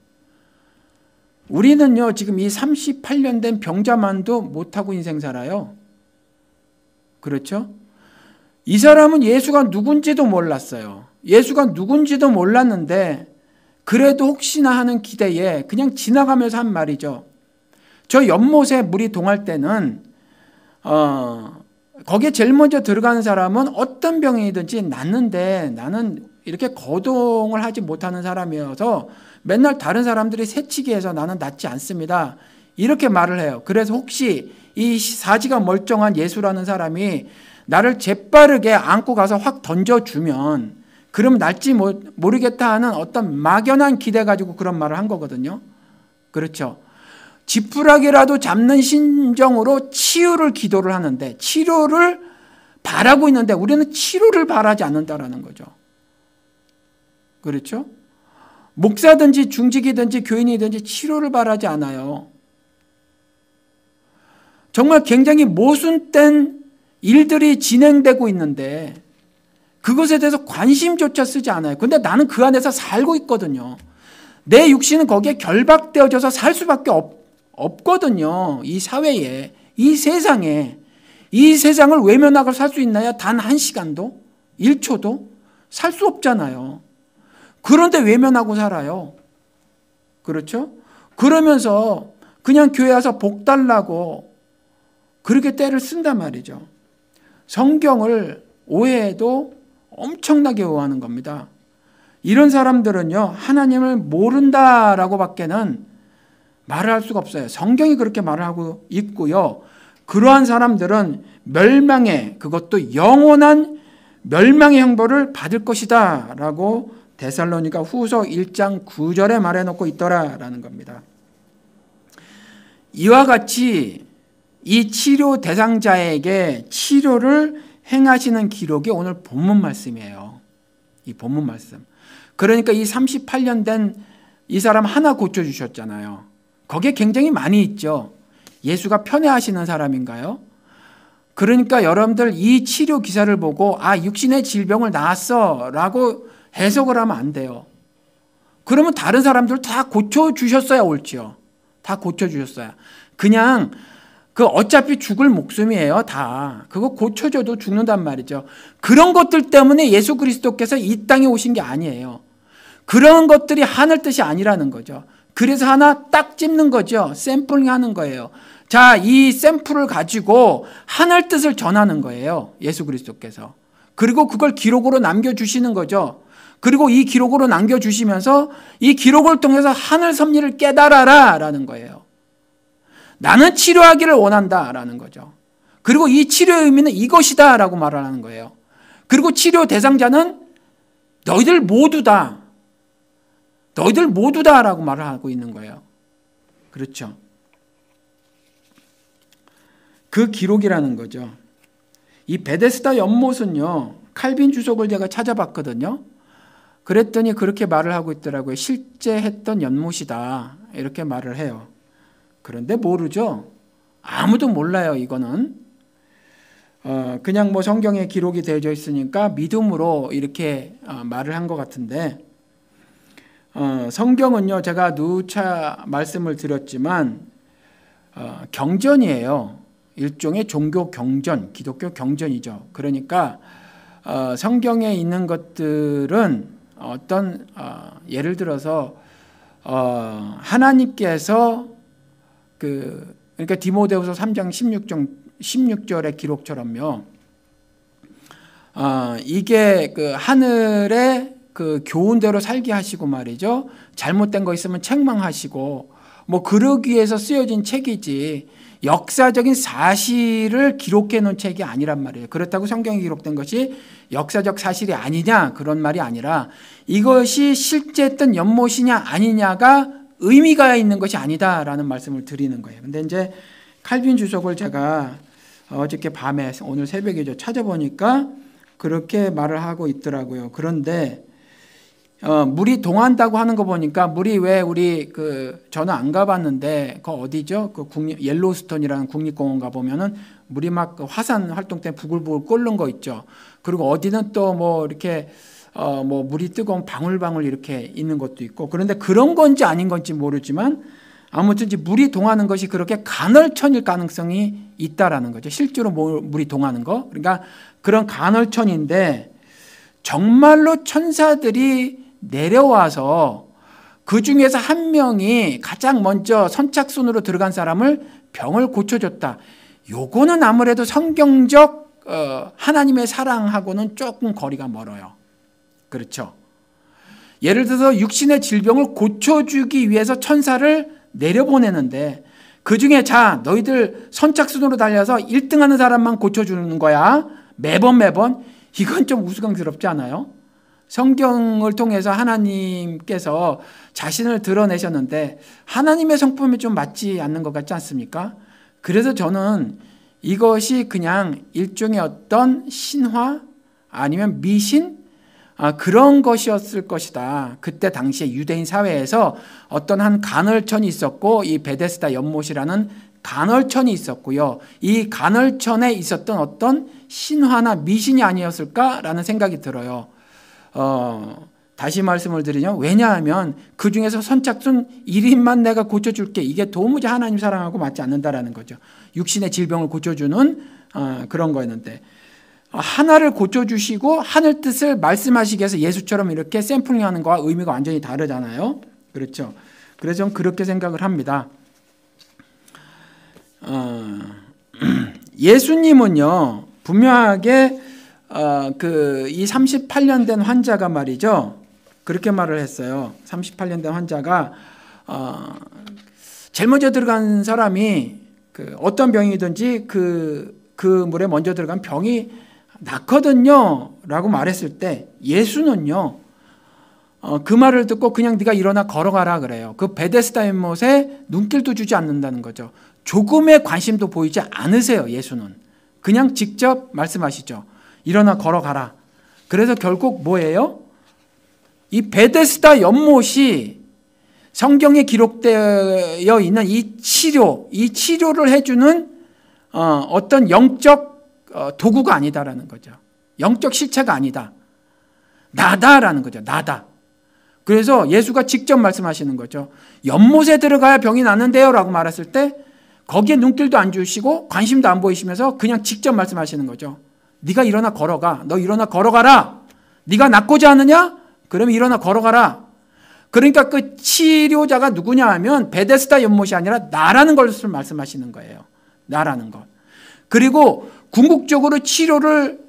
우리는요, 지금 이 38년 된 병자만도 못하고 인생 살아요. 그렇죠? 이 사람은 예수가 누군지도 몰랐어요. 예수가 누군지도 몰랐는데 그래도 혹시나 하는 기대에 그냥 지나가면서 한 말이죠. 저 연못에 물이 동할 때는 거기에 제일 먼저 들어가는 사람은 어떤 병이든지 낫는데 나는 이렇게 거동을 하지 못하는 사람이어서 맨날 다른 사람들이 새치기 해서 나는 낫지 않습니다. 이렇게 말을 해요. 그래서 혹시 이 사지가 멀쩡한 예수라는 사람이 나를 재빠르게 안고 가서 확 던져주면 그럼 낫지 모르겠다 하는 어떤 막연한 기대 가지고 그런 말을 한 거거든요. 그렇죠. 지푸라기라도 잡는 심정으로 치유를 기도를 하는데, 치료를 바라고 있는데 우리는 치료를 바라지 않는다라는 거죠. 그렇죠? 목사든지 중직이든지 교인이든지 치료를 바라지 않아요. 정말 굉장히 모순된 일들이 진행되고 있는데 그것에 대해서 관심조차 쓰지 않아요. 근데 나는 그 안에서 살고 있거든요. 내 육신은 거기에 결박되어져서 살 수밖에 없거든요. 이 사회에, 이 세상에. 이 세상을 외면하고 살 수 있나요? 단 한 시간도? 1초도? 살 수 없잖아요. 그런데 외면하고 살아요. 그렇죠? 그러면서 그냥 교회 와서 복 달라고 그렇게 때를 쓴단 말이죠. 성경을 오해해도 엄청나게 오해하는 겁니다. 이런 사람들은요, 하나님을 모른다라고 밖에는 말을 할 수가 없어요. 성경이 그렇게 말을 하고 있고요. 그러한 사람들은 멸망의, 그것도 영원한 멸망의 형벌을 받을 것이다 라고 데살로니가 후서 1장 9절에 말해놓고 있더라라는 겁니다. 이와 같이 이 치료 대상자에게 치료를 행하시는 기록이 오늘 본문 말씀이에요. 이 본문 말씀. 그러니까 이 38년 된 이 사람 하나 고쳐주셨잖아요. 거기에 굉장히 많이 있죠. 예수가 편애하시는 사람인가요? 그러니까 여러분들 이 치료 기사를 보고 육신의 질병을 낳았어 라고 해석을 하면 안 돼요. 그러면 다른 사람들 다 고쳐주셨어야 옳지요. 다 고쳐주셨어야. 그냥 어차피 죽을 목숨이에요. 다. 그거 고쳐줘도 죽는단 말이죠. 그런 것들 때문에 예수 그리스도께서 이 땅에 오신 게 아니에요. 그런 것들이 하늘 뜻이 아니라는 거죠. 그래서 하나 딱 찝는 거죠. 샘플링 하는 거예요. 자, 이 샘플을 가지고 하늘 뜻을 전하는 거예요. 예수 그리스도께서. 그리고 그걸 기록으로 남겨주시는 거죠. 그리고 이 기록으로 남겨주시면서 이 기록을 통해서 하늘 섭리를 깨달아라 라는 거예요. 나는 치료하기를 원한다라는 거죠. 그리고 이 치료의 의미는 이것이다 라고 말을 하는 거예요. 그리고 치료 대상자는 너희들 모두다. 너희들 모두다라고 말을 하고 있는 거예요. 그렇죠. 그 기록이라는 거죠. 이 베데스다 연못은요, 칼빈 주석을 제가 찾아봤거든요. 그랬더니 그렇게 말을 하고 있더라고요. 실제 했던 연못이다. 이렇게 말을 해요. 그런데 모르죠. 아무도 몰라요. 이거는 그냥 성경에 기록이 되어져 있으니까 믿음으로 이렇게 말을 한 것 같은데, 성경은요, 제가 누차 말씀을 드렸지만 경전이에요. 일종의 종교 경전, 기독교 경전이죠. 그러니까 성경에 있는 것들은 어떤 예를 들어서 하나님께서 그러니까 디모데후서 3장 16절의 기록처럼요. 이게 하늘의 교훈대로 살게 하시고 말이죠. 잘못된 거 있으면 책망하시고 그러기 위해서 쓰여진 책이지 역사적인 사실을 기록해 놓은 책이 아니란 말이에요. 그렇다고 성경에 기록된 것이 역사적 사실이 아니냐 그런 말이 아니라 이것이 실제 했던 연못이냐 아니냐가 의미가 있는 것이 아니다라는 말씀을 드리는 거예요. 근데 이제 칼빈 주석을 제가 어저께 밤에 오늘 새벽에 찾아보니까 그렇게 말을 하고 있더라고요. 그런데 물이 동한다고 하는 거 보니까 물이 왜 우리 저는 안 가봤는데 그 어디죠? 옐로우스톤이라는 국립공원 가 보면은 물이 막 화산 활동 때문에 부글부글 끓는 거 있죠. 그리고 어디는 또 이렇게 물이 뜨거운 방울방울 이렇게 있는 것도 있고, 그런데 그런 건지 아닌 건지 모르지만 아무튼 이제 물이 동하는 것이 그렇게 간헐천일 가능성이 있다라는 거죠. 실제로 물이 동하는 거. 그러니까 그런 간헐천인데 정말로 천사들이 내려와서 그 중에서 한 명이 가장 먼저 선착순으로 들어간 사람을 병을 고쳐줬다. 요거는 아무래도 성경적 하나님의 사랑하고는 조금 거리가 멀어요. 그렇죠? 예를 들어서 육신의 질병을 고쳐주기 위해서 천사를 내려보내는데 그중에 자 너희들 선착순으로 달려서 1등하는 사람만 고쳐주는 거야. 매번 이건 좀 우스꽝스럽지 않아요? 성경을 통해서 하나님께서 자신을 드러내셨는데 하나님의 성품이 좀 맞지 않는 것 같지 않습니까? 그래서 저는 이것이 그냥 일종의 어떤 신화 아니면 미신 그런 것이었을 것이다. 그때 당시에 유대인 사회에서 어떤 한 간헐천이 있었고 이 베데스다 연못이라는 간헐천이 있었고요. 이 간헐천에 있었던 어떤 신화나 미신이 아니었을까라는 생각이 들어요. 다시 말씀을 드리면 왜냐하면 그 중에서 선착순 1인만 내가 고쳐줄게. 이게 도무지 하나님 사랑하고 맞지 않는다라는 거죠. 육신의 질병을 고쳐주는 그런 거였는데 하나를 고쳐주시고 하늘 뜻을 말씀하시기 위해서 예수처럼 이렇게 샘플링하는 거와 의미가 완전히 다르잖아요. 그렇죠. 그래서 저는 그렇게 생각을 합니다. 예수님은요 분명하게 이 38년 된 환자가 말이죠. 그렇게 말을 했어요. 38년 된 환자가 제일 먼저 들어간 사람이 어떤 병이든지 그 물에 먼저 들어간 병이 낫거든요 라고 말했을 때 예수는요 그 말을 듣고 그냥 네가 일어나 걸어가라 그래요. 그 베데스다 연못에 눈길도 주지 않는다는 거죠. 조금의 관심도 보이지 않으세요. 예수는 그냥 직접 말씀하시죠. 일어나 걸어가라. 그래서 결국 뭐예요? 이 베데스다 연못이 성경에 기록되어 있는 이 치료를 해주는 어떤 영적 도구가 아니다라는 거죠. 영적 실체가 아니다. 나다라는 거죠. 나다. 그래서 예수가 직접 말씀하시는 거죠. 연못에 들어가야 병이 낫는데요 라고 말했을 때 거기에 눈길도 안 주시고 관심도 안 보이시면서 그냥 직접 말씀하시는 거죠. 네가 일어나 걸어가. 너 일어나 걸어가라. 네가 낫고자 하느냐? 그러면 일어나 걸어가라. 그러니까 그 치료자가 누구냐 하면 베데스다 연못이 아니라 나라는 것을 말씀하시는 거예요. 나라는 것. 그리고 궁극적으로 치료를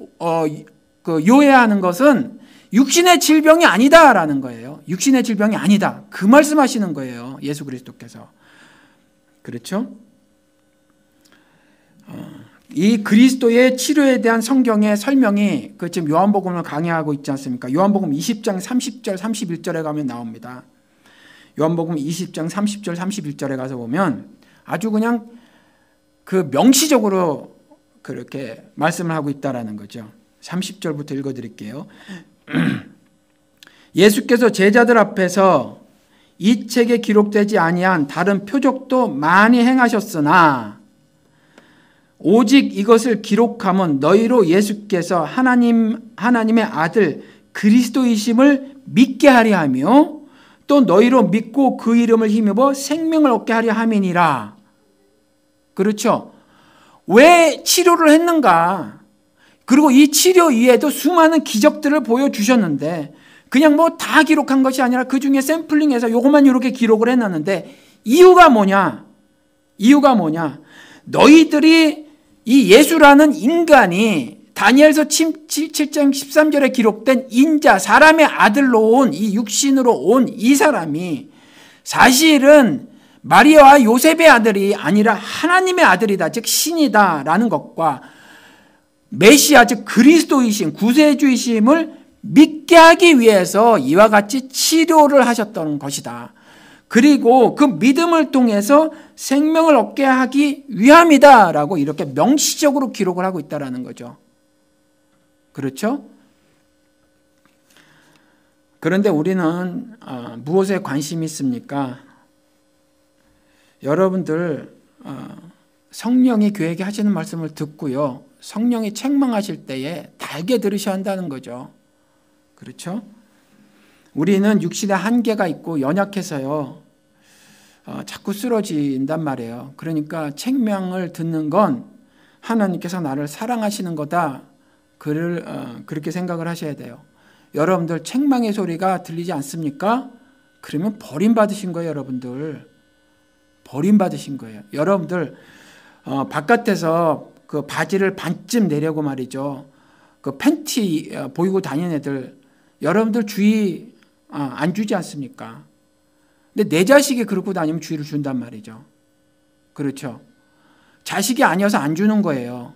요해하는 것은 육신의 질병이 아니다라는 거예요. 육신의 질병이 아니다. 그 말씀하시는 거예요. 예수 그리스도께서. 그렇죠? 이 그리스도의 치료에 대한 성경의 설명이 지금 요한복음을 강의하고 있지 않습니까? 요한복음 20장 30절 31절에 가면 나옵니다. 요한복음 20장 30절 31절에 가서 보면 아주 그냥 명시적으로 그렇게 말씀을 하고 있다라는 거죠. 30절부터 읽어드릴게요. 예수께서 제자들 앞에서 이 책에 기록되지 아니한 다른 표적도 많이 행하셨으나 오직 이것을 기록함은 너희로 예수께서 하나님의 아들 그리스도이심을 믿게 하려 하며 또 너희로 믿고 그 이름을 힘입어 생명을 얻게 하려 함이니라. 그렇죠? 왜 치료를 했는가? 그리고 이 치료 이외에도 수많은 기적들을 보여주셨는데 그냥 다 기록한 것이 아니라 그 중에 샘플링해서 요것만 이렇게 기록을 해놨는데 이유가 뭐냐? 너희들이 이 예수라는 인간이 다니엘서 7장 13절에 기록된 인자, 사람의 아들로 온 이 육신으로 온 이 사람이 사실은 마리아와 요셉의 아들이 아니라 하나님의 아들이다, 즉 신이다라는 것과 메시아, 즉 그리스도이신 구세주이심을 믿게 하기 위해서 이와 같이 치료를 하셨던 것이다. 그리고 그 믿음을 통해서 생명을 얻게 하기 위함이다라고 이렇게 명시적으로 기록을 하고 있다는 거죠. 그렇죠? 그런데 우리는 무엇에 관심이 있습니까? 여러분들 성령이 교회에게 하시는 말씀을 듣고요. 성령이 책망하실 때에 달게 들으셔야 한다는 거죠. 그렇죠? 우리는 육신의 한계가 있고 연약해서요. 자꾸 쓰러진단 말이에요. 그러니까 책망을 듣는 건 하나님께서 나를 사랑하시는 거다. 그렇게 생각을 하셔야 돼요. 여러분들 책망의 소리가 들리지 않습니까? 그러면 버림받으신 거예요, 여러분들. 버림받으신 거예요. 여러분들 바깥에서 그 바지를 반쯤 내려고 말이죠. 그 팬티 보이고 다니는 애들 여러분들 주의 안 주지 않습니까? 근데 내 자식이 그러고 다니면 주의를 준단 말이죠. 그렇죠? 자식이 아니어서 안 주는 거예요.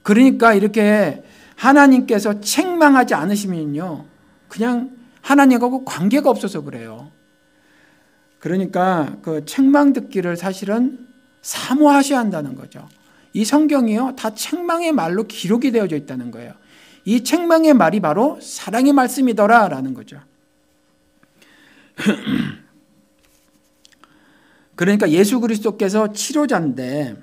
그러니까 이렇게 하나님께서 책망하지 않으시면요, 그냥 하나님하고 관계가 없어서 그래요. 그러니까 그 책망 듣기를 사실은 사모하셔야 한다는 거죠. 이 성경이요, 다 책망의 말로 기록이 되어져 있다는 거예요. 이 책망의 말이 바로 사랑의 말씀이더라라는 거죠. 그러니까 예수 그리스도께서 치료자인데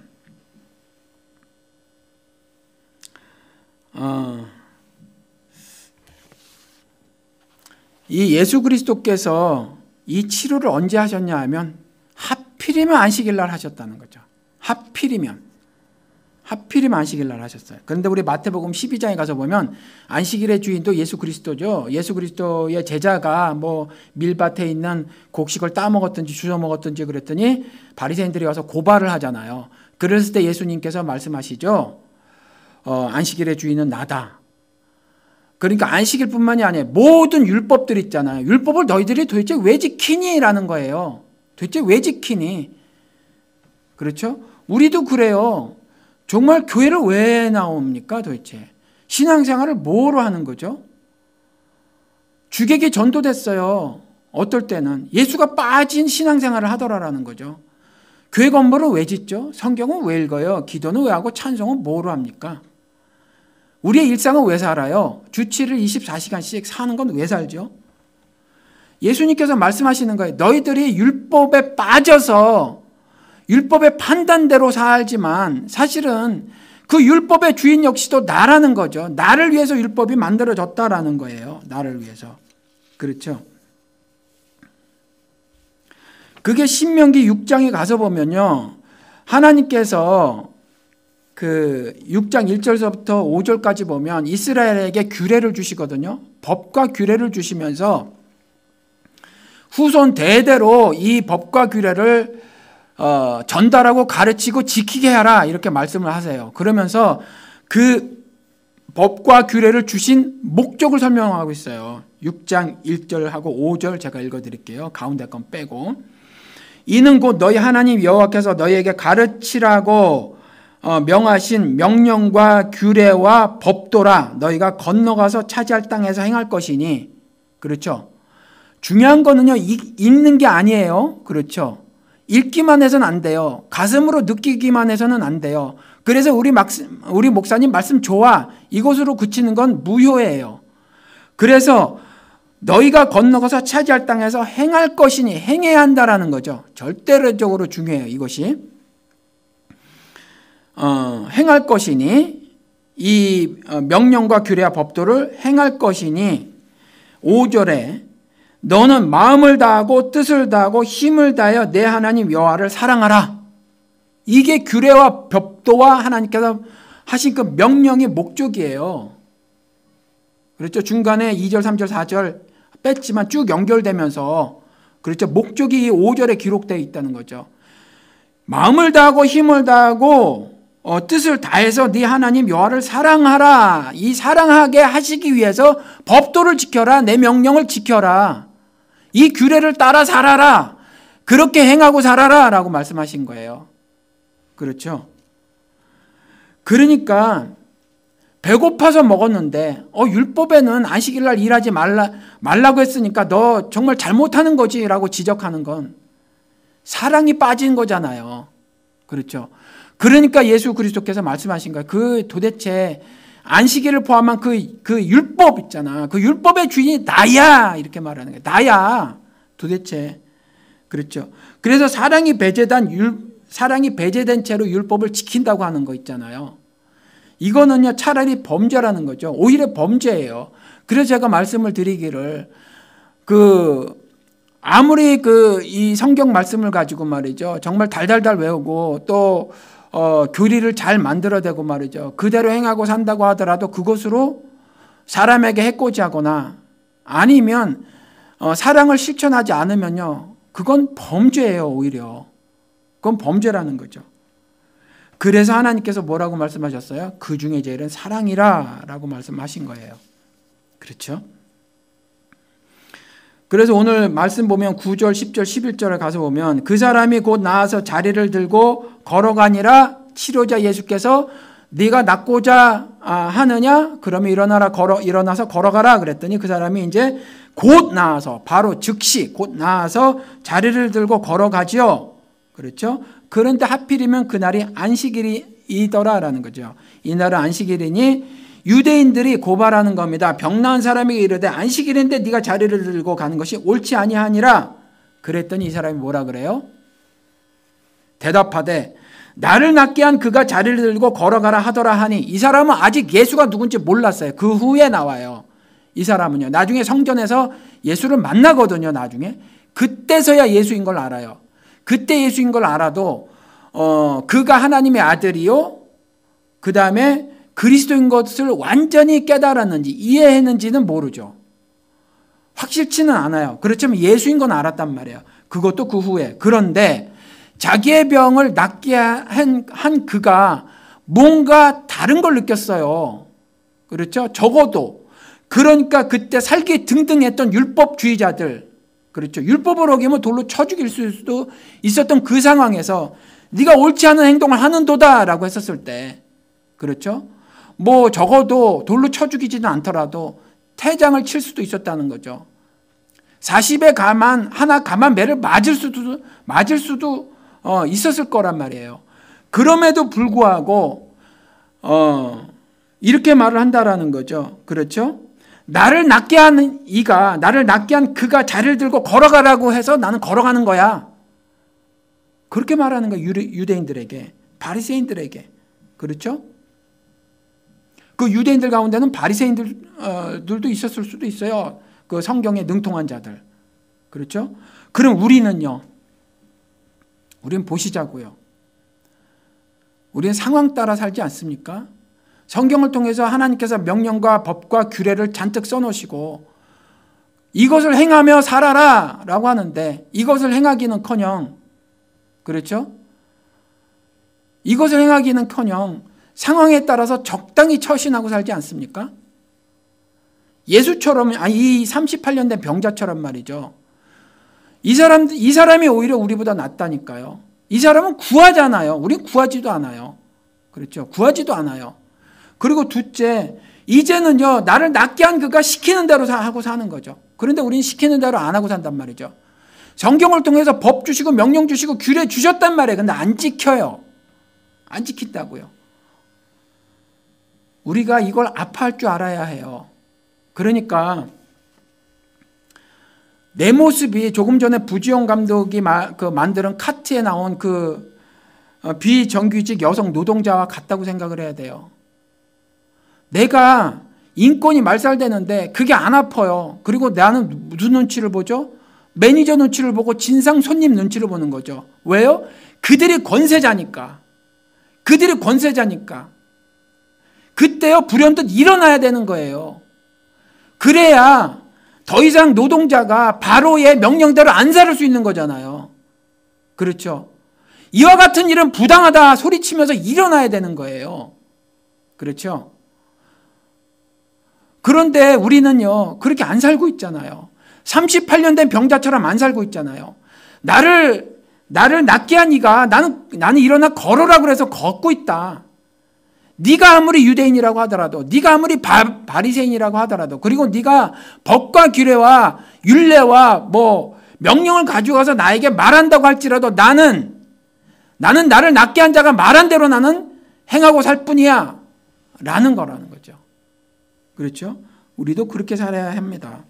이 예수 그리스도께서 이 치료를 언제 하셨냐 하면 하필이면 안식일 날 하셨다는 거죠. 하필이면 안식일 날 하셨어요. 그런데 우리 마태복음 12장에 가서 보면 안식일의 주인도 예수 그리스도죠. 예수 그리스도의 제자가 뭐 밀밭에 있는 곡식을 따먹었든지 주워 먹었든지 그랬더니 바리새인들이 와서 고발을 하잖아요. 그랬을 때 예수님께서 말씀하시죠. 안식일의 주인은 나다. 그러니까 안식일뿐만이 아니에요. 모든 율법들 있잖아요. 율법을 너희들이 도대체 왜 지키니? 라는 거예요. 도대체 왜 지키니? 그렇죠? 우리도 그래요. 정말 교회를 왜 나옵니까 도대체? 신앙생활을 뭐로 하는 거죠? 주객이 전도됐어요. 어떨 때는 예수가 빠진 신앙생활을 하더라라는 거죠. 교회 건물을 왜 짓죠? 성경은 왜 읽어요? 기도는 왜 하고 찬송은 뭐로 합니까? 우리의 일상은 왜 살아요? 주 7일 24시간씩 사는 건 왜 살죠? 예수님께서 말씀하시는 거예요. 너희들이 율법에 빠져서 율법의 판단대로 살지만 사실은 그 율법의 주인 역시도 나라는 거죠. 나를 위해서 율법이 만들어졌다라는 거예요. 나를 위해서. 그렇죠? 그게 신명기 6장에 가서 보면요. 하나님께서 그 6장 1절서부터 5절까지 보면 이스라엘에게 규례를 주시거든요. 법과 규례를 주시면서 후손 대대로 이 법과 규례를 전달하고 가르치고 지키게 하라 이렇게 말씀을 하세요. 그러면서 그 법과 규례를 주신 목적을 설명하고 있어요. 6장 1절하고 5절 제가 읽어드릴게요. 가운데 건 빼고. 이는 곧 너희 하나님 여호와께서 너희에게 가르치라고 명하신 명령과 규례와 법도라. 너희가 건너가서 차지할 땅에서 행할 것이니. 그렇죠. 중요한 거는요, 읽는 게 아니에요. 그렇죠. 읽기만 해서는 안 돼요. 가슴으로 느끼기만 해서는 안 돼요. 그래서 우리 목사님 말씀 좋아. 이것으로 그치는 건 무효예요. 그래서 너희가 건너가서 차지할 땅에서 행할 것이니 행해야 한다라는 거죠. 절대적으로 중요해요. 이것이. 행할 것이니 이 명령과 규례와 법도를 행할 것이니 5절에 너는 마음을 다하고 뜻을 다하고 힘을 다하여 내 하나님 여호와를 사랑하라. 이게 규례와 법도와 하나님께서 하신 그 명령의 목적이에요. 그렇죠. 중간에 2절, 3절, 4절 뺐지만 쭉 연결되면서 그렇죠. 목적이 5절에 기록되어 있다는 거죠. 마음을 다하고 힘을 다하고 뜻을 다해서 네 하나님 여호와를 사랑하라. 이 사랑하게 하시기 위해서 법도를 지켜라. 내 명령을 지켜라. 이 규례를 따라 살아라. 그렇게 행하고 살아라 라고 말씀하신 거예요. 그렇죠? 그러니까 배고파서 먹었는데 율법에는 안식일날 일하지 말라고 했으니까 너 정말 잘못하는 거지 라고 지적하는 건 사랑이 빠진 거잖아요. 그렇죠? 그러니까 예수 그리스도께서 말씀하신 거예요. 그 도대체 안식일을 포함한 그 율법 있잖아. 그 율법의 주인이 나야. 이렇게 말하는 거예요. 나야. 도대체. 그렇죠. 그래서 사랑이 배제된 채로 율법을 지킨다고 하는 거 있잖아요. 이거는요, 차라리 범죄라는 거죠. 오히려 범죄예요. 그래서 제가 말씀을 드리기를 아무리 이 성경 말씀을 가지고 말이죠. 정말 달달달 외우고 또 교리를 잘 만들어대고 말이죠. 그대로 행하고 산다고 하더라도 그것으로 사람에게 해코지하거나 아니면 사랑을 실천하지 않으면요. 그건 범죄예요, 오히려. 그건 범죄라는 거죠. 그래서 하나님께서 뭐라고 말씀하셨어요? 그 중에 제일은 사랑이라 라고 말씀하신 거예요. 그렇죠? 그래서 오늘 말씀 보면 9절, 10절, 11절에 가서 보면 그 사람이 곧 나와서 자리를 들고 걸어가니라 치료자 예수께서 네가 낫고자 하느냐? 그러면 일어나서 걸어가라 그랬더니 그 사람이 이제 곧 나와서 바로 즉시 곧 나와서 자리를 들고 걸어가지요. 그렇죠? 그런데 하필이면 그날이 안식일이더라라는 거죠. 이날은 안식일이니 유대인들이 고발하는 겁니다. 병 나은 사람에게 이르되 안식일인데 네가 자리를 들고 가는 것이 옳지 아니하니라. 그랬더니 이 사람이 뭐라 그래요? 대답하되 나를 낫게 한 그가 자리를 들고 걸어가라 하더라 하니 이 사람은 아직 예수가 누군지 몰랐어요. 그 후에 나와요. 이 사람은요. 나중에 성전에서 예수를 만나거든요. 나중에. 그때서야 예수인 걸 알아요. 그때 예수인 걸 알아도 그가 하나님의 아들이요. 그 다음에 그리스도인 것을 완전히 깨달았는지 이해했는지는 모르죠. 확실치는 않아요. 그렇지만 예수인 건 알았단 말이에요. 그것도 그 후에. 그런데 자기의 병을 낫게 한 그가 뭔가 다른 걸 느꼈어요. 그렇죠? 적어도. 그러니까 그때 살기 등등했던 율법주의자들, 그렇죠? 율법을 어기면 돌로 쳐 죽일 수도 있었던 그 상황에서 네가 옳지 않은 행동을 하는도다라고 했었을 때, 그렇죠? 뭐 적어도 돌로 쳐 죽이지는 않더라도 태장을 칠 수도 있었다는 거죠. 40에 하나 가만 매를 맞을 수도 있었을 거란 말이에요. 그럼에도 불구하고 이렇게 말을 한다라는 거죠. 그렇죠? 나를 낫게 한 그가 자리를 들고 걸어가라고 해서 나는 걸어가는 거야. 그렇게 말하는 거예요. 유대인들에게, 바리새인들에게. 그렇죠? 그 유대인들 가운데는 바리새인들도 있었을 수도 있어요. 그 성경에 능통한 자들. 그렇죠? 그럼 우리는요. 우리는 보시자고요. 우리는 상황 따라 살지 않습니까? 성경을 통해서 하나님께서 명령과 법과 규례를 잔뜩 써놓으시고 이것을 행하며 살아라 라고 하는데 이것을 행하기는커녕, 그렇죠? 이것을 행하기는커녕 상황에 따라서 적당히 처신하고 살지 않습니까? 예수처럼, 이 38년 된 병자처럼 말이죠. 이 사람이 오히려 우리보다 낫다니까요. 이 사람은 구하잖아요. 우린 구하지도 않아요. 그렇죠? 구하지도 않아요. 그리고 둘째, 이제는요, 나를 낫게 한 그가 시키는 대로 하고 사는 거죠. 그런데 우리는 시키는 대로 안 하고 산단 말이죠. 성경을 통해서 법 주시고 명령 주시고 규례 주셨단 말이에요. 근데 안 지켜요. 안 지킨다고요. 우리가 이걸 아파할 줄 알아야 해요. 그러니까 내 모습이 조금 전에 부지영 감독이 만드는 카트에 나온 그 비정규직 여성 노동자와 같다고 생각을 해야 돼요. 내가 인권이 말살되는데 그게 안 아파요. 그리고 나는 무슨 눈치를 보죠? 매니저 눈치를 보고 진상 손님 눈치를 보는 거죠. 왜요? 그들이 권세자니까. 그때요, 불현듯 일어나야 되는 거예요. 그래야 더 이상 노동자가 바로의 명령대로 안 살을 수 있는 거잖아요. 그렇죠? 이와 같은 일은 부당하다 소리치면서 일어나야 되는 거예요. 그렇죠? 그런데 우리는요, 그렇게 안 살고 있잖아요. 38년 된 병자처럼 안 살고 있잖아요. 나를 낫게 한 이가 나는 일어나 걸어라 그래서 걷고 있다. 네가 아무리 유대인이라고 하더라도, 네가 아무리 바리새인이라고 하더라도, 그리고 네가 법과 규례와 율례와 명령을 가지고 가서 나에게 말한다고 할지라도 나는 나를 낫게 한 자가 말한 대로 나는 행하고 살 뿐이야 라는 거라는 거죠. 그렇죠? 우리도 그렇게 살아야 합니다.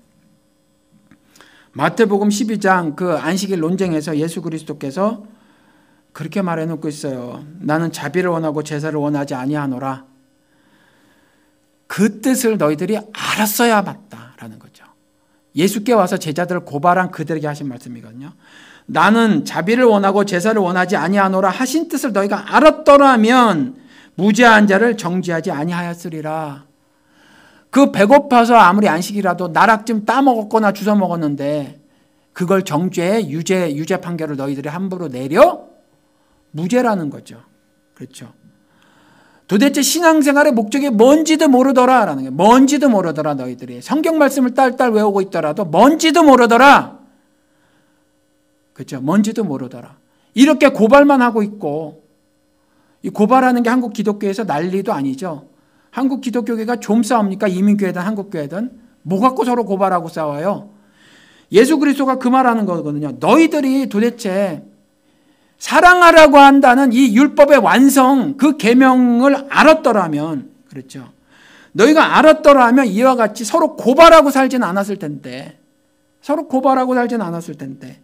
마태복음 12장 그 안식일 논쟁에서 예수 그리스도께서 그렇게 말해놓고 있어요. 나는 자비를 원하고 제사를 원하지 아니하노라. 그 뜻을 너희들이 알았어야 맞다라는 거죠. 예수께 와서 제자들을 고발한 그들에게 하신 말씀이거든요. 나는 자비를 원하고 제사를 원하지 아니하노라 하신 뜻을 너희가 알았더라면 무죄한 자를 정죄하지 아니하였으리라. 그 배고파서 아무리 안식이라도 나락 좀 따먹었거나 주워 먹었는데 그걸 정죄해 유죄 판결을 너희들이 함부로 내려? 무죄라는 거죠. 그렇죠. 도대체 신앙생활의 목적이 뭔지도 모르더라라는 거예요. 뭔지도 모르더라 너희들이. 성경 말씀을 딸딸 외우고 있더라도 뭔지도 모르더라. 그렇죠. 뭔지도 모르더라. 이렇게 고발만 하고 있고, 이 고발하는 게 한국 기독교에서 난리도 아니죠. 한국 기독교계가 좀 싸웁니까? 이민교회든 한국교회든 뭐 갖고 서로 고발하고 싸워요? 예수 그리스도가 그 말하는 거거든요. 너희들이 도대체 사랑하라고 한다는 이 율법의 완성, 그 계명을 알았더라면, 그렇죠. 너희가 알았더라면 이와 같이 서로 고발하고 살진 않았을 텐데, 서로 고발하고 살진 않았을 텐데,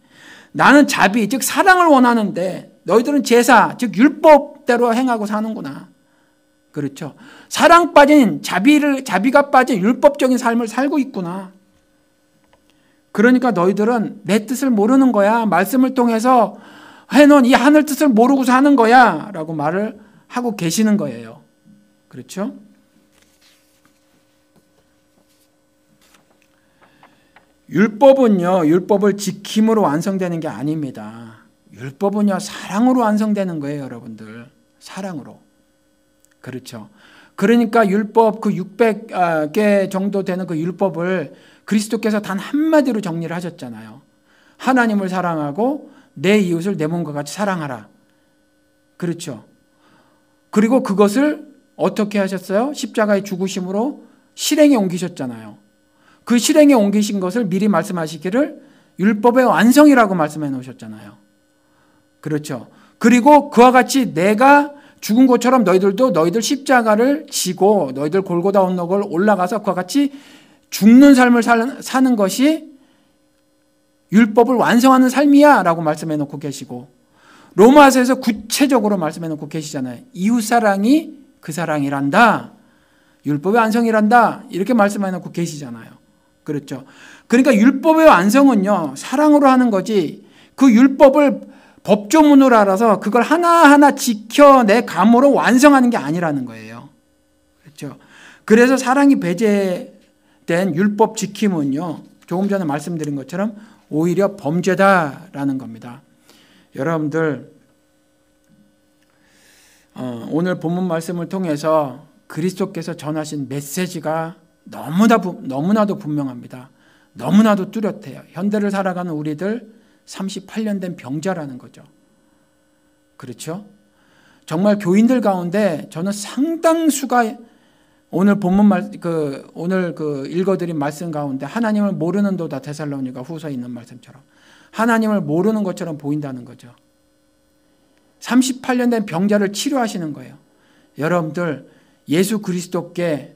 나는 자비, 즉 사랑을 원하는데 너희들은 제사, 즉 율법대로 행하고 사는구나. 그렇죠. 사랑 빠진 자비가 빠진 율법적인 삶을 살고 있구나. 그러니까 너희들은 내 뜻을 모르는 거야. 말씀을 통해서 해놓은 이 하늘 뜻을 모르고 사는 거야 라고 말을 하고 계시는 거예요. 그렇죠? 율법은요, 율법을 지킴으로 완성되는 게 아닙니다. 율법은요, 사랑으로 완성되는 거예요, 여러분들. 사랑으로. 그렇죠. 그러니까 율법 그 600개 정도 되는 그 율법을 그리스도께서 단 한마디로 정리를 하셨잖아요. 하나님을 사랑하고 내 이웃을 내 몸과 같이 사랑하라. 그렇죠. 그리고 그것을 어떻게 하셨어요? 십자가의 죽으심으로 실행에 옮기셨잖아요. 그 실행에 옮기신 것을 미리 말씀하시기를 율법의 완성이라고 말씀해 놓으셨잖아요. 그렇죠. 그리고 그와 같이 내가 죽은 것처럼 너희들 십자가를 지고 너희들 골고다 언덕을 올라가서 그와 같이 죽는 삶을 사는 것이 율법을 완성하는 삶이야 라고 말씀해 놓고 계시고, 로마서에서 구체적으로 말씀해 놓고 계시잖아요. 이웃사랑이 그 사랑이란다. 율법의 완성이란다. 이렇게 말씀해 놓고 계시잖아요. 그렇죠. 그러니까 율법의 완성은요, 사랑으로 하는 거지, 그 율법을 법조문으로 알아서 그걸 하나하나 지켜 내 감으로 완성하는 게 아니라는 거예요. 그렇죠. 그래서 사랑이 배제된 율법 지킴은요, 조금 전에 말씀드린 것처럼 오히려 범죄다라는 겁니다. 여러분들, 오늘 본문 말씀을 통해서 그리스도께서 전하신 메시지가 너무나도 분명합니다. 너무나도 뚜렷해요. 현대를 살아가는 우리들 38년 된 병자라는 거죠. 그렇죠? 정말 교인들 가운데 저는 상당수가 오늘 본문 오늘 읽어드린 말씀 가운데 하나님을 모르는도다, 데살로니가 후서에 있는 말씀처럼 하나님을 모르는 것처럼 보인다는 거죠. 38년 된 병자를 치료하시는 거예요. 여러분들, 예수 그리스도께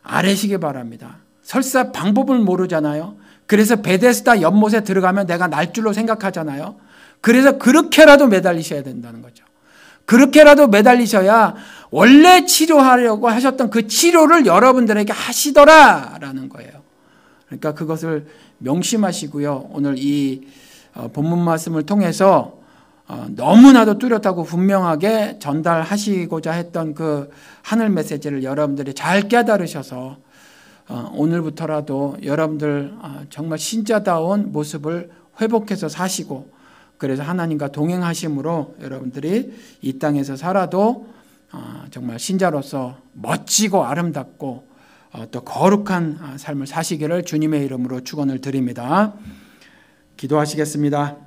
아뢰시기 바랍니다. 설사 방법을 모르잖아요. 그래서 베데스다 연못에 들어가면 내가 날 줄로 생각하잖아요. 그래서 그렇게라도 매달리셔야 된다는 거죠. 그렇게라도 매달리셔야 원래 치료하려고 하셨던 그 치료를 여러분들에게 하시더라라는 거예요. 그러니까 그것을 명심하시고요. 오늘 이 본문 말씀을 통해서 너무나도 뚜렷하고 분명하게 전달하시고자 했던 그 하늘 메시지를 여러분들이 잘 깨달으셔서 오늘부터라도 여러분들 정말 신자다운 모습을 회복해서 사시고, 그래서 하나님과 동행하심으로 여러분들이 이 땅에서 살아도 정말 신자로서 멋지고 아름답고 또 거룩한 삶을 사시기를 주님의 이름으로 축원을 드립니다. 기도하시겠습니다.